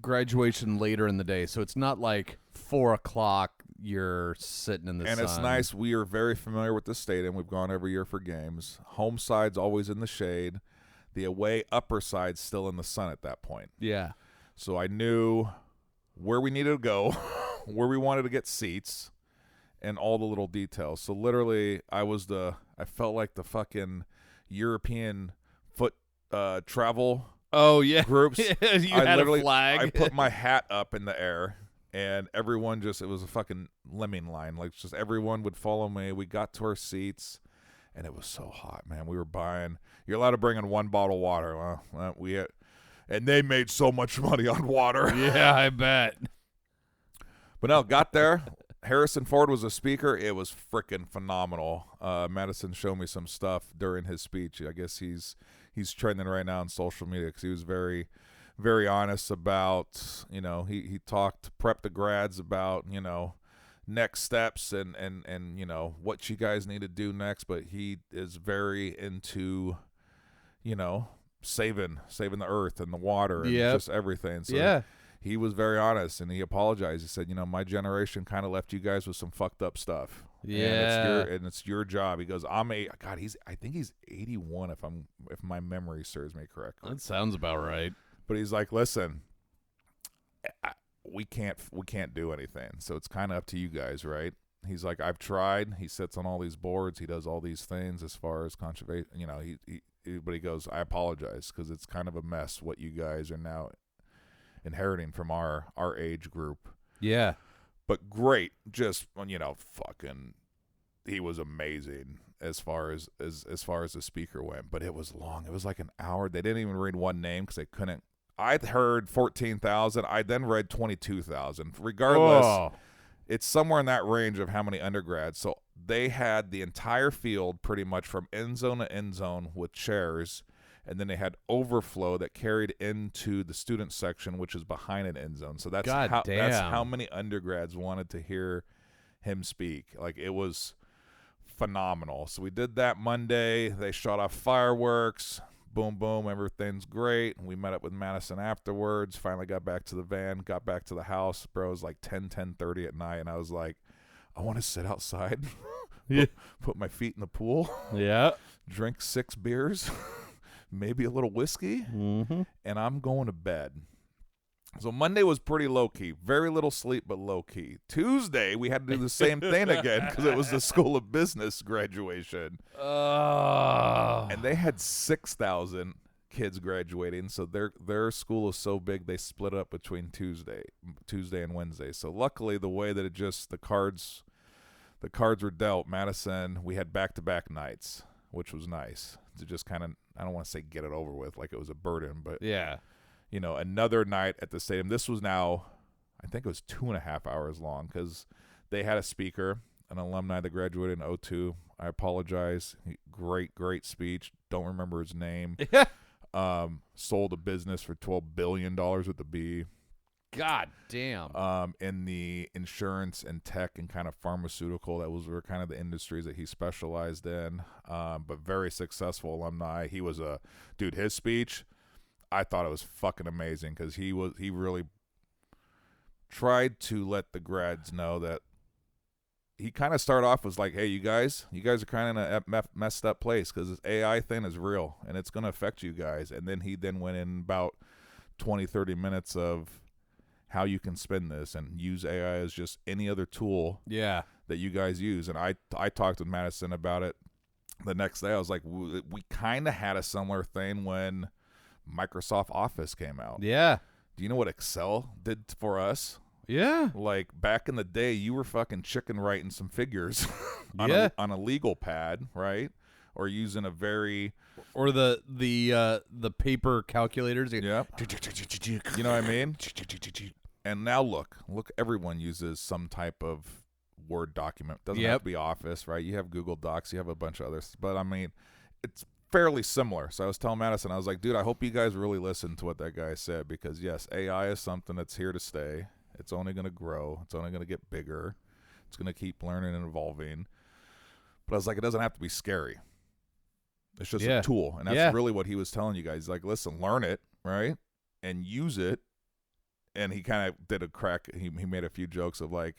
graduation later in the day, so it's not like 4 o'clock you're sitting in the sun. And it's nice. We are very familiar with the stadium. We've gone every year for games. Home side's always in the shade. The away upper side's still in the sun at that point. Yeah. So I knew where we needed to go, where we wanted to get seats, and all the little details. So literally, I felt like the fucking European foot travel groups. You had a flag. I put my hat up in the air. And everyone it was a fucking lemming line. Like, just everyone would follow me. We got to our seats, and it was so hot, man. We were buying, you're allowed to bring in 1 bottle of water. Well, and they made so much money on water. Yeah, I bet. But no, got there. Harrison Ford was a speaker. It was freaking phenomenal. Madison showed me some stuff during his speech. I guess he's trending right now on social media because he was very, very honest about, he prepped the grads about, next steps and what you guys need to do next. But he is very into, saving the earth and the water and just everything. So he was very honest, and he apologized. He said, my generation kind of left you guys with some fucked up stuff. Yeah. And it's your job. He goes, I think he's 81 if my memory serves me correctly. That sounds about right. But he's like, listen, we can't do anything. So it's kind of up to you guys, right? He's like, I've tried. He sits on all these boards. He does all these things as far as conservation. But he goes, I apologize because it's kind of a mess what you guys are now inheriting from our age group. Yeah. But great. Just, fucking, he was amazing as far as the speaker went. But it was long. It was like an hour. They didn't even read one name because they couldn't. I heard 14,000. I then read 22,000. Regardless, it's somewhere in that range of how many undergrads. So they had the entire field pretty much from end zone to end zone with chairs, and then they had overflow that carried into the student section, which is behind an end zone. So that's how many undergrads wanted to hear him speak. Like, it was phenomenal. So we did that Monday. They shot off fireworks. Boom, boom, everything's great. We met up with Madison afterwards, finally got back to the van, got back to the house. Bro, it was like 10:30 at night, and I was like, I want to sit outside, put my feet in the pool, drink 6 beers, maybe a little whiskey, and I'm going to bed. So Monday was pretty low-key. Very little sleep, but low-key. Tuesday, we had to do the same thing again because it was the School of Business graduation. And they had 6,000 kids graduating. So their school is so big, they split up between Tuesday and Wednesday. So luckily, the way that the cards were dealt, Madison, we had back-to-back nights, which was nice. To just kind of, I don't want to say get it over with like it was a burden, but yeah. You know, another night at the stadium. This was now, I think it was 2.5 hours long because they had a speaker, an alumni that graduated in 2002. I apologize. Great speech. Don't remember his name. Sold a business for $12 billion with the B. God damn. In the insurance and tech and kind of pharmaceutical, were kind of the industries that he specialized in. But very successful alumni. He was his speech, I thought it was fucking amazing because he really tried to let the grads know that he kind of started off was like, hey, you guys are kind of in a messed up place because this AI thing is real and it's going to affect you guys. And then he went in about 20-30 minutes of how you can spin this and use AI as just any other tool that you guys use. And I talked with Madison about it the next day. I was like, we kind of had a similar thing when Microsoft Office came out. Yeah. Do you know what Excel did for us? Yeah. Like back in the day, you were fucking chicken writing some figures on a legal pad, right? Or using a very the paper calculators. Yeah. You know what I mean? And now look, everyone uses some type of Word document. Doesn't have to be Office, right? You have Google Docs, you have a bunch of others. But I mean, it's fairly similar. So I was telling Madison, I was like, dude, I hope you guys really listen to what that guy said because yes, AI is something that's here to stay. It's only going to grow. It's only going to get bigger. It's going to keep learning and evolving. But I was like, it doesn't have to be scary. It's just a tool. And that's really what he was telling you guys. Like, listen, learn it, right? And use it. And he kind of did a crack. He made a few jokes of like,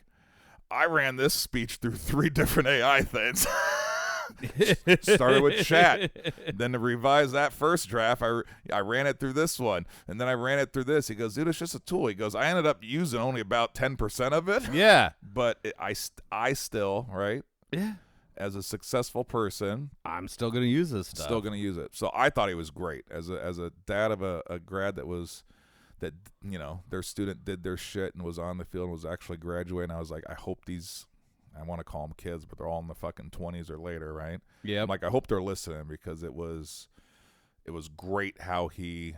I ran this speech through 3 different AI things. Started with chat, then to revise that first draft, I ran it through this one, and then I ran it through this. He goes, dude, it's just a tool. He goes, I ended up using only about 10% of it. Yeah, but I still, right? Yeah, as a successful person, I'm still gonna use this stuff. Still gonna use it. So I thought he was great as a dad of a grad that you know their student did their shit and was on the field and was actually graduating. I was like, I hope these. I want to call them kids, but they're all in the fucking 20s or later, right? Yeah. Like, I hope they're listening because it was great how he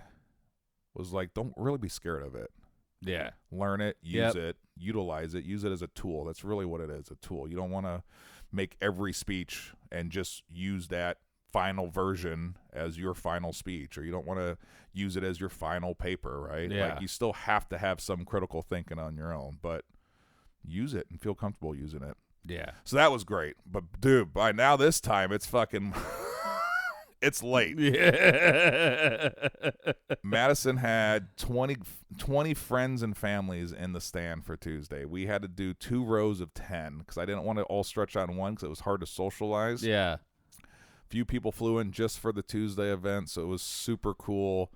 was like, don't really be scared of it. Yeah. Learn it, use it, utilize it, use it as a tool. That's really what it is, a tool. You don't want to make every speech and just use that final version as your final speech, or you don't want to use it as your final paper, right? Yeah. Like, you still have to have some critical thinking on your own, but use it and feel comfortable using it. Yeah. So that was great. But, dude, by now this time, it's fucking... it's late. Yeah. Madison had 20 friends and families in the stand for Tuesday. We had to do 2 rows of 10 because I didn't want to all stretch out in one because it was hard to socialize. Yeah. Few people flew in just for the Tuesday event, so it was super cool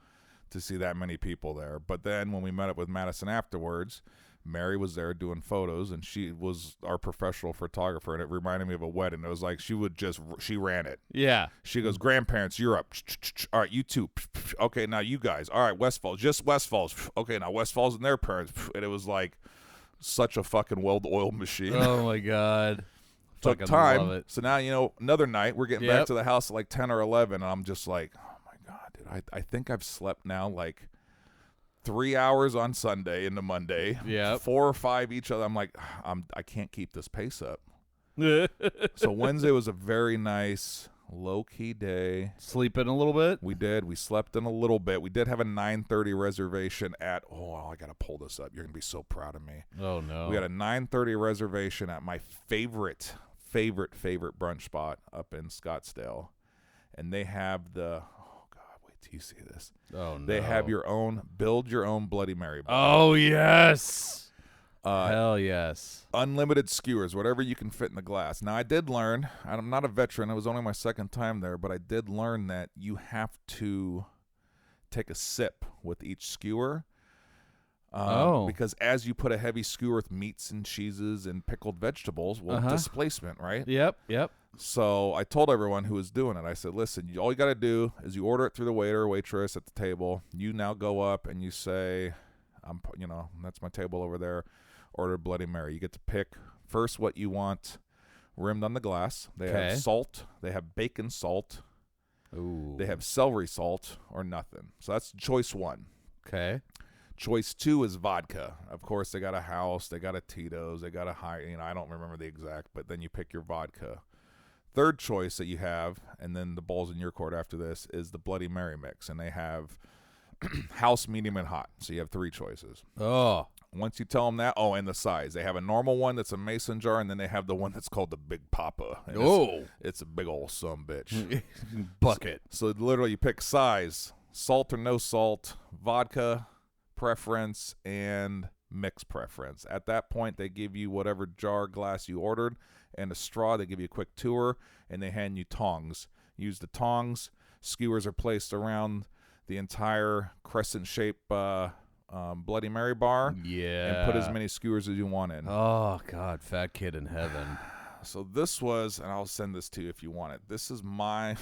to see that many people there. But then when we met up with Madison afterwards... Mary was there doing photos, and she was our professional photographer, and it reminded me of a wedding. It was like she ran it. Yeah. She goes, grandparents, you're up. All right, you two. Okay, now you guys. All right, West Falls, just West Falls. Okay, now West Falls and their parents. And it was like such a fucking well-oiled machine. Oh, my God. Took time. Love it. So now, you know, another night, we're getting back to the house at like 10 or 11, and I'm just like, oh, my God, dude, I think I've slept now like 3 hours on Sunday into Monday. Yeah. 4 or 5 each other. I'm like, I can't keep this pace up. So Wednesday was a very nice low-key day. Sleeping a little bit? We did. We slept in a little bit. We did have a 9:30 reservation at, I got to pull this up. You're going to be so proud of me. Oh, no. We had a 9:30 reservation at my favorite brunch spot up in Scottsdale. And they have the, oh, God, wait till you see this. Oh, no. They have build your own Bloody Mary bar. Oh, yes. Hell yes. Unlimited skewers, whatever you can fit in the glass. Now, I did learn, I'm not a veteran, it was only my second time there, but I did learn that you have to take a sip with each skewer. Because as you put a heavy skewer with meats and cheeses and pickled vegetables, displacement, right? Yep. So I told everyone who was doing it, I said, listen, all you got to do is you order it through the waiter or waitress at the table. You now go up and you say, that's my table over there. Order Bloody Mary. You get to pick first what you want rimmed on the glass. They have salt. They have bacon salt. Ooh. They have celery salt or nothing. So that's choice 1. Okay. Choice 2 is vodka. Of course, they got a House. They got a Tito's. They got a I don't remember the exact, but then you pick your vodka. Third choice that you have, and then the ball's in your court after this, is the Bloody Mary mix. And they have House, medium, and hot. So you have 3 choices. Oh. Once you tell them that, and the size. They have a normal one that's a mason jar, and then they have the one that's called the Big Papa. And it's a big old sumbitch. Bucket. So literally you pick size, salt or no salt, vodka preference, and mix preference. At that point, they give you whatever jar glass you ordered and a straw. They give you a quick tour, and they hand you tongs. Use the tongs. Skewers are placed around the entire crescent-shaped Bloody Mary bar. Yeah. And put as many skewers as you want in. Oh, God, fat kid in heaven. So this was, and I'll send this to you if you want it. This is my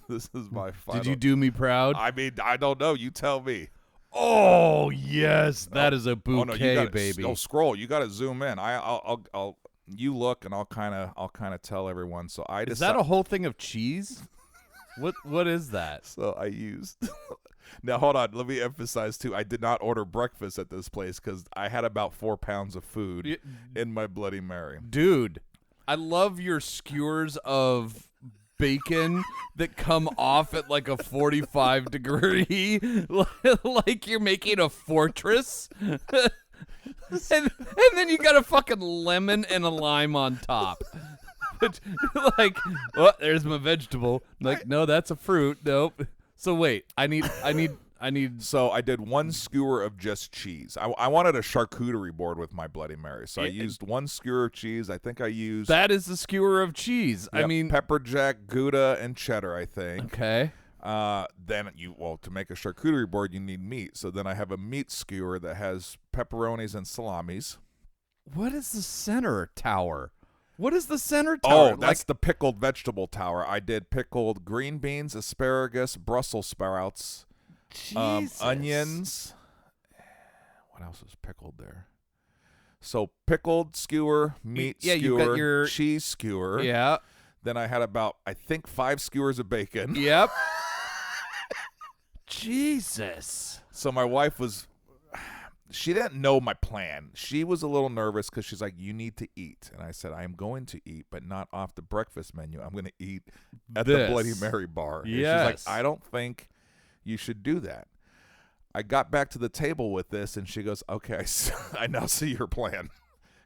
final. Did you do me proud? I mean, I don't know. You tell me. Oh, yes. That is a bouquet, baby. Scroll. You got to zoom in. I'll you look, and I'll kind of tell everyone. So is that a whole thing of cheese? What is that? So I used. Now, hold on. Let me emphasize, too, I did not order breakfast at this place because I had about 4 pounds of food in my Bloody Mary. Dude, I love your skewers of bacon that come off at like a 45 degree, like you're making a fortress. and then you got a fucking lemon and a lime on top. But like, there's my vegetable. Like, no, that's a fruit. Nope. So wait, I need. So I did 1 skewer of just cheese. I wanted a charcuterie board with my Bloody Mary, so I used 1 skewer of cheese. I think I used that is the skewer of cheese. Yep, I mean, pepper jack, Gouda, and cheddar. I think. Okay. Then to make a charcuterie board, you need meat. So then I have a meat skewer that has pepperonis and salamis. What is the center tower? What is the center tower? Oh, that's the pickled vegetable tower. I did pickled green beans, asparagus, Brussels sprouts, onions. What else is pickled there? So pickled skewer, meat skewer, you've got your cheese skewer. Yeah. Then I had about, I think, 5 skewers of bacon. Yep. Jesus. So my wife she didn't know my plan. She was a little nervous because she's like, you need to eat. And I said, I am going to eat, but not off the breakfast menu. I'm going to eat at the Bloody Mary bar. Yes. And she's like, I don't think you should do that. I got back to the table with this, and she goes, okay, I now see your plan.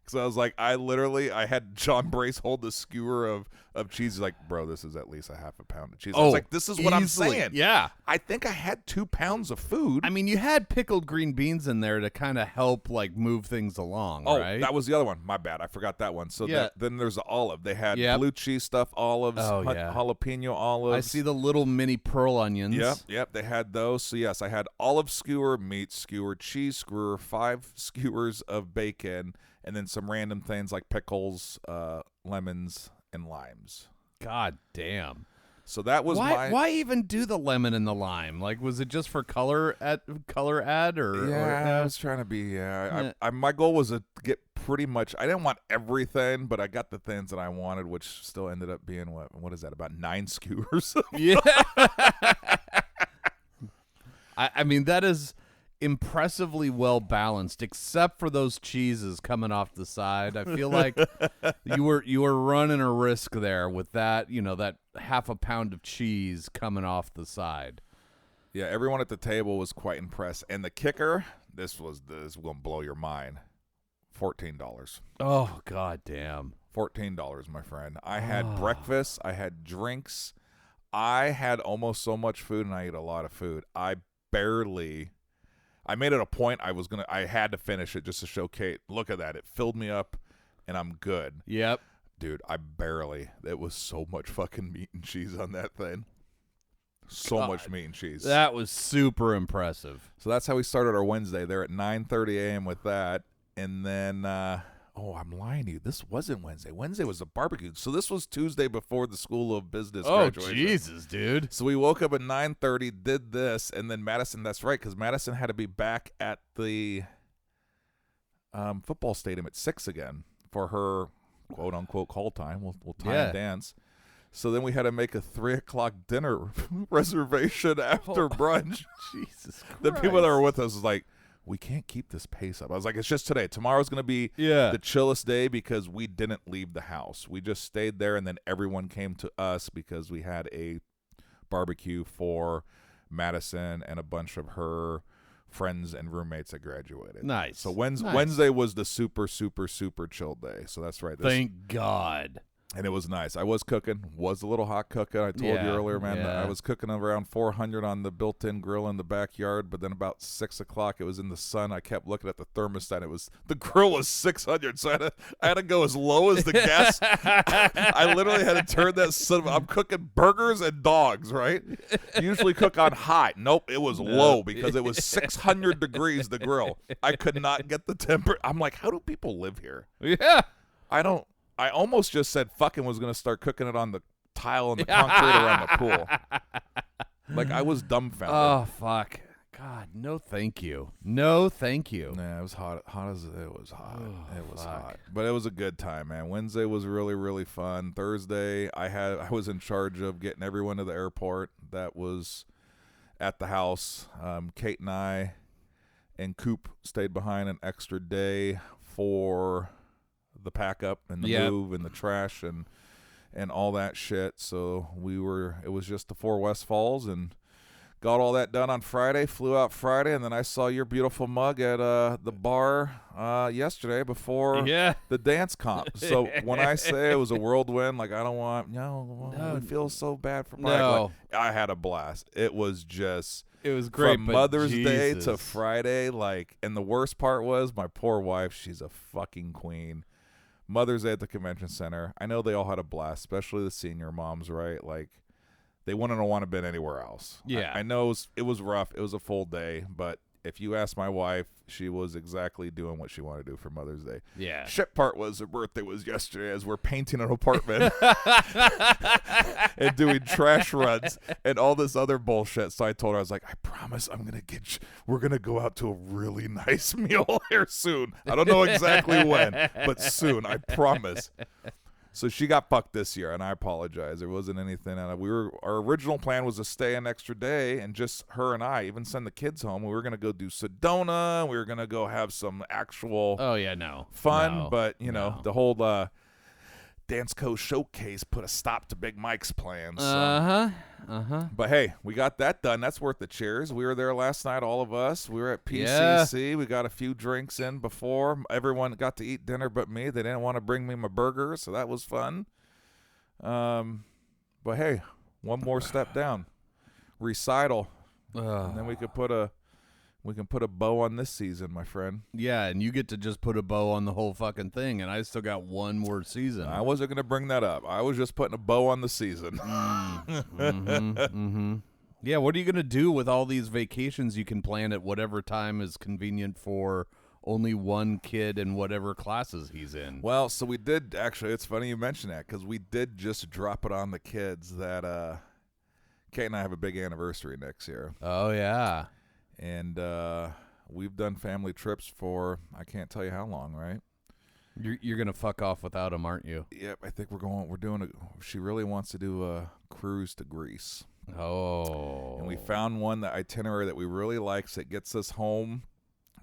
Because I was like, I had John Brace hold the skewer of cheese. He's like, bro, this is at least a half a pound of cheese. I was like, this is what I'm saying. Yeah. I think I had 2 pounds of food. I mean, you had pickled green beans in there to kind of help, like, move things along, right? That was the other one. My bad. I forgot that one. So then there's the olive. They had blue cheese stuff, olives, jalapeno olives. I see the little mini pearl onions. Yep. They had those. So, yes, I had olive skewer, meat skewer, cheese skewer, 5 skewers of bacon, and then some random things like pickles, lemons, and limes. God damn. So that was why even do the lemon and the lime? Like, was it just for color add or? Yeah, I was trying to be. My goal was to get pretty much. I didn't want everything, but I got the things that I wanted, which still ended up being what is that? About 9 skewers. Yeah. I mean, that is. impressively well balanced, except for those cheeses coming off the side. I feel like you were running a risk there with that, that half a pound of cheese coming off the side. Yeah, everyone at the table was quite impressed. And the kicker, this will blow your mind. $14. Oh, god damn. $14, my friend. I had breakfast, I had drinks. I had almost so much food, and I ate a lot of food. I made it a point I had to finish it just to show Kate, look at that. It filled me up, and I'm good. Yep. Dude, it was so much fucking meat and cheese on that thing. So much meat and cheese. That was super impressive. So that's how we started our Wednesday. There at 9:30 a.m. with that. And then, I'm lying to you. This wasn't Wednesday. Wednesday was a barbecue. So this was Tuesday before the School of Business graduation. Oh, Jesus, dude. So we woke up at 9:30, did this, and then Madison, that's right, because Madison had to be back at the football stadium at 6 again for her quote-unquote call time. We'll tie and dance. So then we had to make a 3 o'clock dinner reservation after brunch. Jesus Christ. The people that were with us was like, we can't keep this pace up. I was like, it's just today. Tomorrow's going to be the chillest day because we didn't leave the house. We just stayed there, and then everyone came to us because we had a barbecue for Madison and a bunch of her friends and roommates that graduated. Nice. So Wednesday was the super, super, super chill day. So that's right. Thank God. And it was nice. I was cooking. Was a little hot cooking. I told you earlier, man. I was cooking around 400 on the built-in grill in the backyard. But then about 6 o'clock, it was in the sun. I kept looking at the thermostat. The grill was 600, so I had to go as low as the gas. I literally had to turn that. I'm cooking burgers and dogs, right? Usually cook on high. Nope, it was low because it was 600 degrees. The grill. I could not get the temperature. I'm like, how do people live here? Yeah. I almost just said fucking was going to start cooking it on the tile and the concrete around the pool. Like, I was dumbfounded. Oh, fuck. God, no thank you. No thank you. Nah, it was hot. Hot as it was hot. It was hot. But it was a good time, man. Wednesday was really, really fun. Thursday, I was in charge of getting everyone to the airport that was at the house. Kate and I and Coop stayed behind an extra day for the pack up and the move and the trash and all that shit. So it was just the 4 West Falls and got all that done on Friday, flew out Friday, and then I saw your beautiful mug at the bar yesterday before the dance comp. So when I say it was a whirlwind, like I don't want, we feel so bad for Mike. No. Like, I had a blast. It was just... It was great. From Mother's Day to Friday, and the worst part was my poor wife, she's a fucking queen. Mother's Day at the convention center. I know they all had a blast, especially the senior moms, right? Like, they wouldn't want to been anywhere else. Yeah. I know it was rough. It was a full day, but if you ask my wife, she was exactly doing what she wanted to do for Mother's Day. Yeah. Shit part was her birthday was yesterday as we're painting an apartment and doing trash runs and all this other bullshit. So I told her, I was like, I promise we're going to go out to a really nice meal here soon. I don't know exactly when, but soon. I promise. So she got fucked this year, and I apologize. There wasn't anything. Our original plan was to stay an extra day, and just her and I, even send the kids home. We were gonna go do Sedona. We were gonna go have some actual fun. But the whole Dance Co showcase put a stop to Big Mike's plans. So. But hey, we got that done. That's worth the cheers. We were there last night, all of us. We were at PCC. We got a few drinks in before. Everyone got to eat dinner but me. They didn't want to bring me my burger, so that was fun. But hey, one more step down. Recital. And then we can put a bow on this season, my friend. Yeah, and you get to just put a bow on the whole fucking thing, and I still got one more season. I wasn't going to bring that up. I was just putting a bow on the season. Yeah, what are you going to do with all these vacations you can plan at whatever time is convenient for only one kid and whatever classes he's in? Well, so we did, actually, it's funny you mention that, because we did just drop it on the kids that Kate and I have a big anniversary next year. Oh, yeah. And we've done family trips for I can't tell you how long, right? You're gonna fuck off without him, aren't you? Yep, I think she really wants to do a cruise to Greece. Oh. And found one, the itinerary that we really like, so it gets us home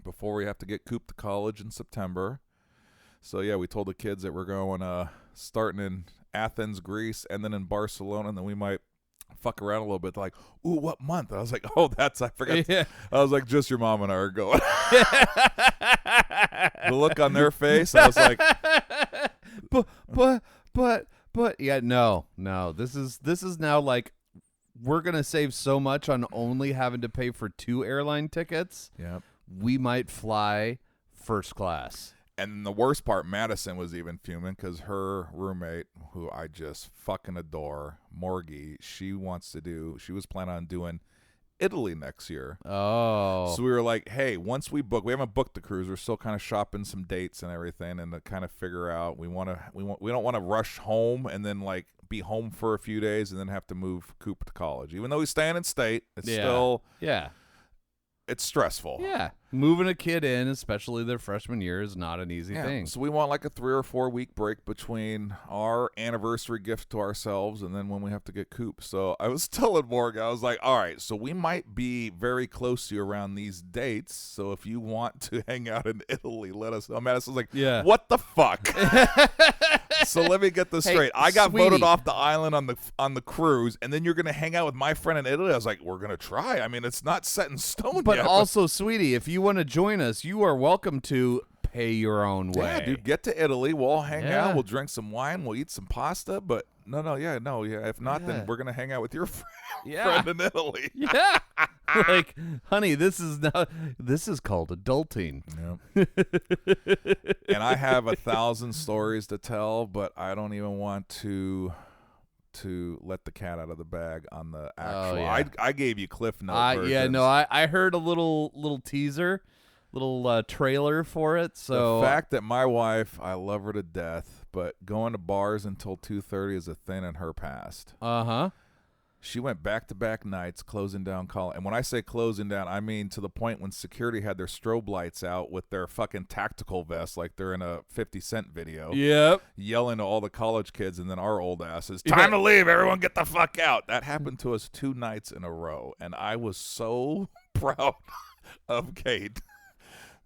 before we have to get cooped to college in September. So, yeah, we told the kids that we're going starting in Athens, Greece, and then in Barcelona, and then we might fuck around a little bit. They're like, ooh, what month? I was like, oh, I forgot. Yeah. I was like, just your mom and I are going. The look on their face, I was like, but yeah, no. This is now like, we're gonna save so much on only having to pay for 2 airline tickets. Yep. We might fly first class. And the worst part, Madison was even fuming because her roommate, who I just fucking adore, Morgie, she was planning on doing Italy next year. Oh. So we were like, hey, once we haven't booked the cruise. We're still kind of shopping some dates and everything, and to kind of figure out we don't want to rush home and then like be home for a few days and then have to move Coop to college. Even though he's staying in state, it's still it's stressful. Yeah. Moving a kid in, especially their freshman year, is not an easy thing. So we want like a 3 or 4 week break between our anniversary gift to ourselves and then when we have to get Coop. So I was telling Morgan, I was like, all right, so we might be very close to you around these dates. So if you want to hang out in Italy, let us know. Madison was like, what the fuck? So let me get this straight. I got voted off the island on the cruise, and then you're going to hang out with my friend in Italy? I was like, we're going to try. I mean, it's not set in stone but yet. Also, sweetie, if you want to join us, you are welcome to pay your own way. Yeah, dude, get to Italy. We'll all hang out. We'll drink some wine. We'll eat some pasta. But no. If not, then we're going to hang out with your friend in Italy. Yeah. Like, honey, this is called adulting. Yep. And I have 1,000 stories to tell, but I don't even want to let the cat out of the bag on the actual. I gave you Cliff Note versions. Yeah, no, I heard a little teaser, little trailer for it. So the fact that my wife, I love her to death, but going to bars until 2:30 is a thing in her past. She went back-to-back nights closing down college. And when I say closing down, I mean to the point when security had their strobe lights out with their fucking tactical vests like they're in a 50 Cent video. Yep. Yelling to all the college kids and then our old asses, time to leave, everyone get the fuck out. That happened to us 2 nights in a row. And I was so proud of Kate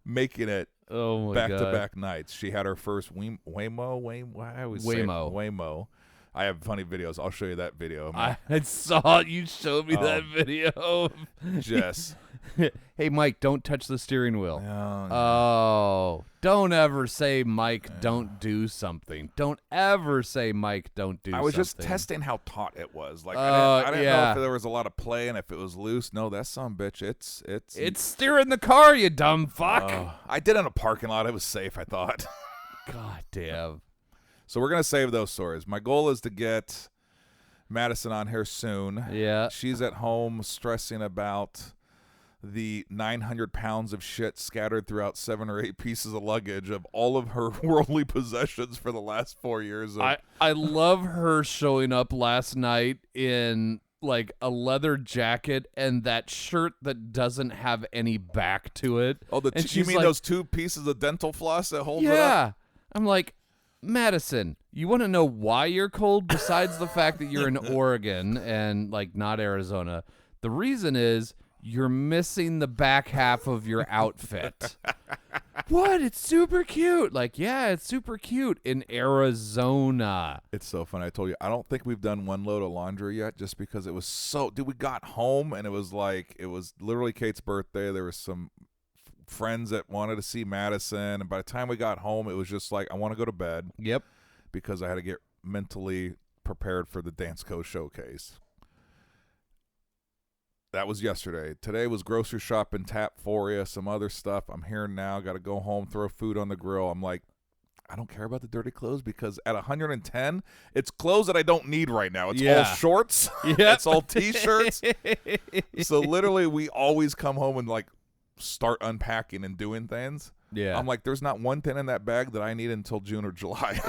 making it back-to-back nights. She had her first Waymo. I have funny videos. I'll show you that video. I saw it. You showed me that video. Jess. Hey, Mike, don't touch the steering wheel. Oh, don't ever say, Mike, don't do something. Don't ever say, Mike, don't do something. I was just testing how taut it was. Like I didn't know if there was a lot of play and if it was loose. No, that son of a bitch. It's steering the car, you dumb fuck. I did it in a parking lot. It was safe, I thought. God damn. So we're going to save those stories. My goal is to get Madison on here soon. Yeah. She's at home stressing about the 900 pounds of shit scattered throughout 7 or 8 pieces of luggage of all of her worldly possessions for the last 4 years. I love her showing up last night in like a leather jacket and that shirt that doesn't have any back to it. Oh, you mean like, those 2 pieces of dental floss that hold it up? Yeah. I'm like, Madison, you want to know why you're cold besides the fact that you're in Oregon and like not Arizona? The reason is you're missing the back half of your outfit. What? It's super cute. Like, yeah, it's super cute in Arizona. It's so funny. I told you, I don't think we've done 1 load of laundry yet just because it was so... Dude, we got home and it was literally Kate's birthday. There was some friends that wanted to see Madison, and by the time we got home it was just like, I want to go to bed. Yep. Because I had to get mentally prepared for the Dance Co showcase. That was yesterday. Today was grocery shopping, Tapforia, some other stuff. I'm here now, got to go home, throw food on the grill. I'm like, I don't care about the dirty clothes because at 110 it's clothes that I don't need right now. It's all shorts. It's all t-shirts. So literally we always come home and like start unpacking and doing things. Yeah. I'm like, there's not one thing in that bag that I need until June or July.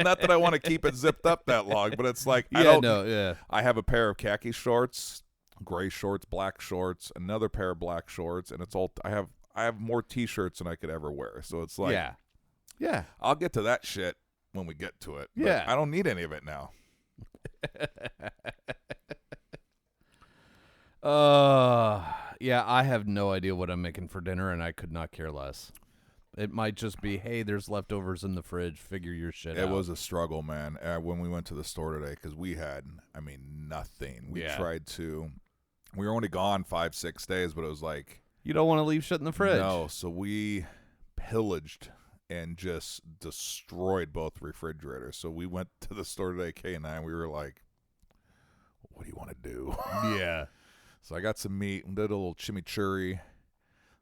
Not that I want to keep it zipped up that long, but it's like, I have a pair of khaki shorts, gray shorts, black shorts, another pair of black shorts, and it's all, I have more t-shirts than I could ever wear. So it's like, yeah, I'll get to that shit when we get to it. But I don't need any of it now. Yeah, I have no idea what I'm making for dinner, and I could not care less. It might just be, hey, there's leftovers in the fridge. Figure your shit out. It was a struggle, man, when we went to the store today because we had, nothing. We tried to. We were only gone 5-6 days, but it was like. You don't want to leave shit in the fridge. No, so we pillaged and just destroyed both refrigerators. So we went to the store today, Kay and I, and we were like, what do you want to do? Yeah. So I got some meat and did a little chimichurri,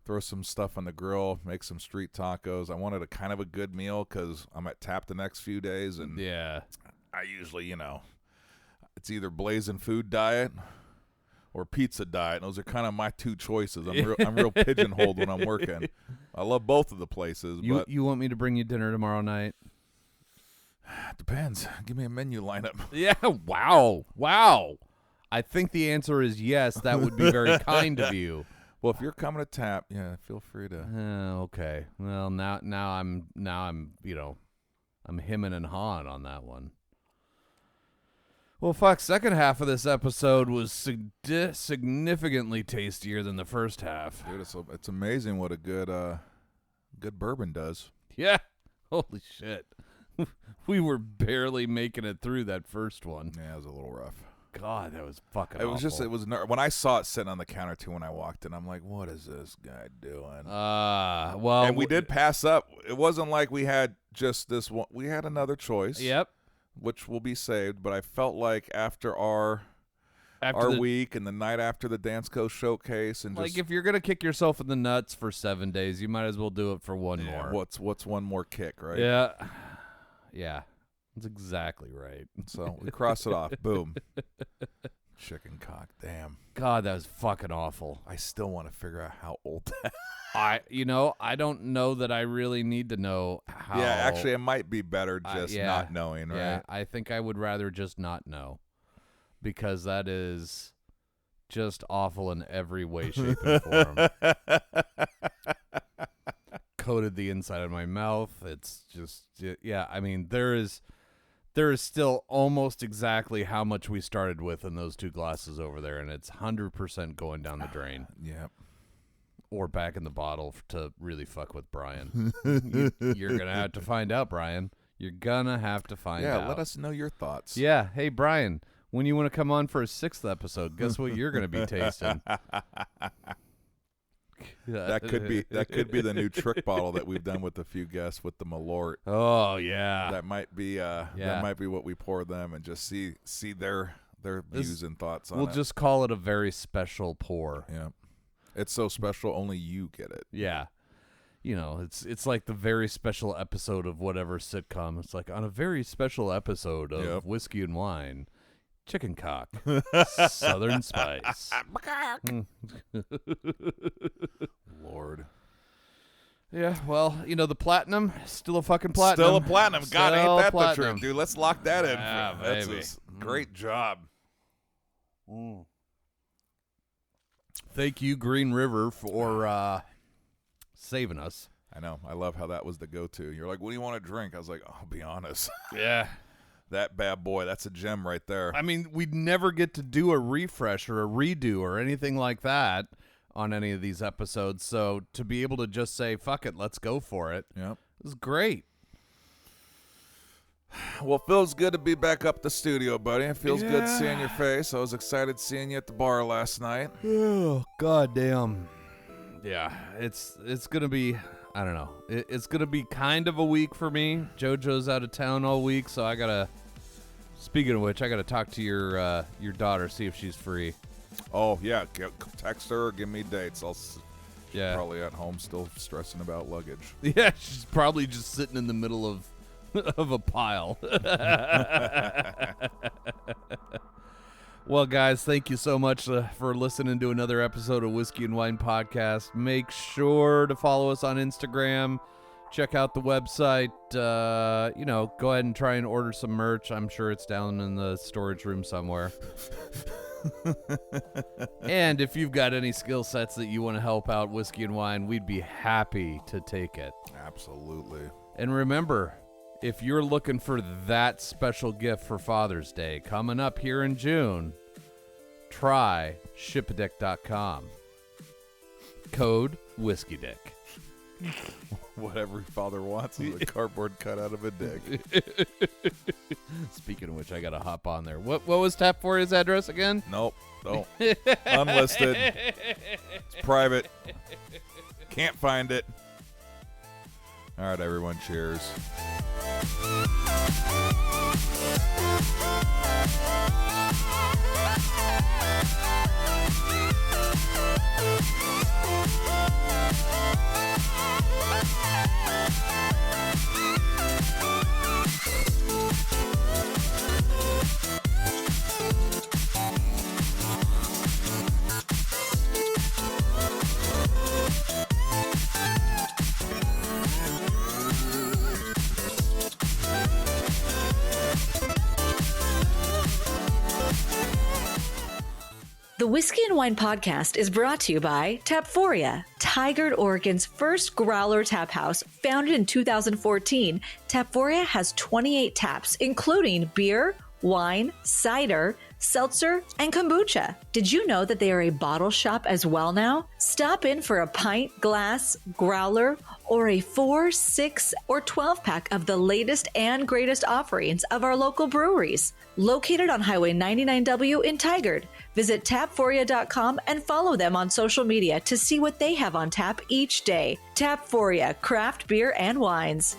throw some stuff on the grill, make some street tacos. I wanted a kind of a good meal because I'm at tap the next few days. And yeah, I usually, it's either blazing food diet or pizza diet. Those are kind of my two choices. I'm real pigeonholed when I'm working. I love both of the places. You want me to bring you dinner tomorrow night? Depends. Give me a menu lineup. Yeah. Wow. I think the answer is yes. That would be very kind of you. Well, if you're coming to tap, yeah, feel free to. Okay. Well, now I'm I'm hemming and hawing on that one. Well, fuck, second half of this episode was significantly tastier than the first half. Dude, it's amazing what a good bourbon does. Yeah. Holy shit. We were barely making it through that first one. Yeah, it was a little rough. God, that was fucking awful. When I saw it sitting on the counter, too, when I walked in, I'm like, what is this guy doing? Well. And we did pass up. It wasn't like we had just this one. We had another choice. Yep. Which will be saved, but I felt like after our week and the night after the Dansko showcase and like if you're gonna kick yourself in the nuts for 7 days, you might as well do it for one more. What's one more kick, right? Yeah, that's exactly right. So we cross it off. Boom. Chicken cock. Damn. God, that was fucking awful. I still want to figure out how old that. I don't know that I really need to know how. Yeah, actually, it might be better just not knowing, right? Yeah, I think I would rather just not know, because that is just awful in every way, shape, and form. Coated the inside of my mouth. It's just, yeah. I mean, there is still almost exactly how much we started with in those 2 glasses over there, and it's 100% going down the drain. Yep. Or back in the bottle to really fuck with Brian. You're going to have to find out, Brian. You're going to have to find out. Yeah, let us know your thoughts. Yeah. Hey, Brian, when you want to come on for a 6th episode, guess what you're going to be tasting? That could be the new trick bottle that we've done with a few guests with the Malort. Oh, yeah. That might be that might be what we pour them and just see their views and thoughts on it. We'll just call it a very special pour. Yeah. It's so special, only you get it. Yeah. It's like the very special episode of whatever sitcom. It's like on a very special episode of Whiskey and Wine, chicken cock, Southern Spice. Lord. Yeah, well, the platinum, still a fucking platinum. Still a platinum. God, ain't that platinum. the truth, dude? Let's lock that in. Yeah, That's baby. a great job. Thank you, Green River, for saving us. I know. I love how that was the go-to. You're like, what do you want to drink? I was like, I'll be honest. Yeah. That bad boy, that's a gem right there. I mean, we'd never get to do a refresh or a redo or anything like that on any of these episodes. So to be able to just say, fuck it, let's go for it. Yep. It was great. Well, it feels good to be back up the studio, buddy. It feels good seeing your face. I was excited seeing you at the bar last night. Oh, goddamn. Yeah, it's going to be, I don't know. It's going to be kind of a week for me. JoJo's out of town all week, so I got to, speaking of which, I got to talk to your daughter, see if she's free. Oh, yeah. Text her or give me dates. She's probably at home still stressing about luggage. Yeah, she's probably just sitting in the middle of a pile. Well, guys, thank you so much for listening to another episode of Whiskey and Wine Podcast. Make sure to follow us on Instagram. Check out the website. Go ahead and try and order some merch. I'm sure it's down in the storage room somewhere. And if you've got any skill sets that you want to help out Whiskey and Wine, we'd be happy to take it. Absolutely. And remember, if you're looking for that special gift for Father's Day coming up here in June, try shipadeck.com. Code Whiskey Dick. Whatever your father wants is a cardboard cutout of a dick. Speaking of which, I gotta hop on there. What was Tap 4's address again? Nope. Don't. Unlisted. It's private. Can't find it. All right, everyone. Cheers. The Whiskey and Wine Podcast is brought to you by Tapforia, Tigard, Oregon's first growler tap house. Founded in 2014, Tapforia has 28 taps, including beer, wine, cider, seltzer, and kombucha. Did you know that they are a bottle shop as well now? Stop in for a pint, glass, growler, or a 4, 6, or 12-pack of the latest and greatest offerings of our local breweries. Located on Highway 99W in Tigard. Visit tapforia.com and follow them on social media to see what they have on tap each day. Tapforia, craft beer and wines.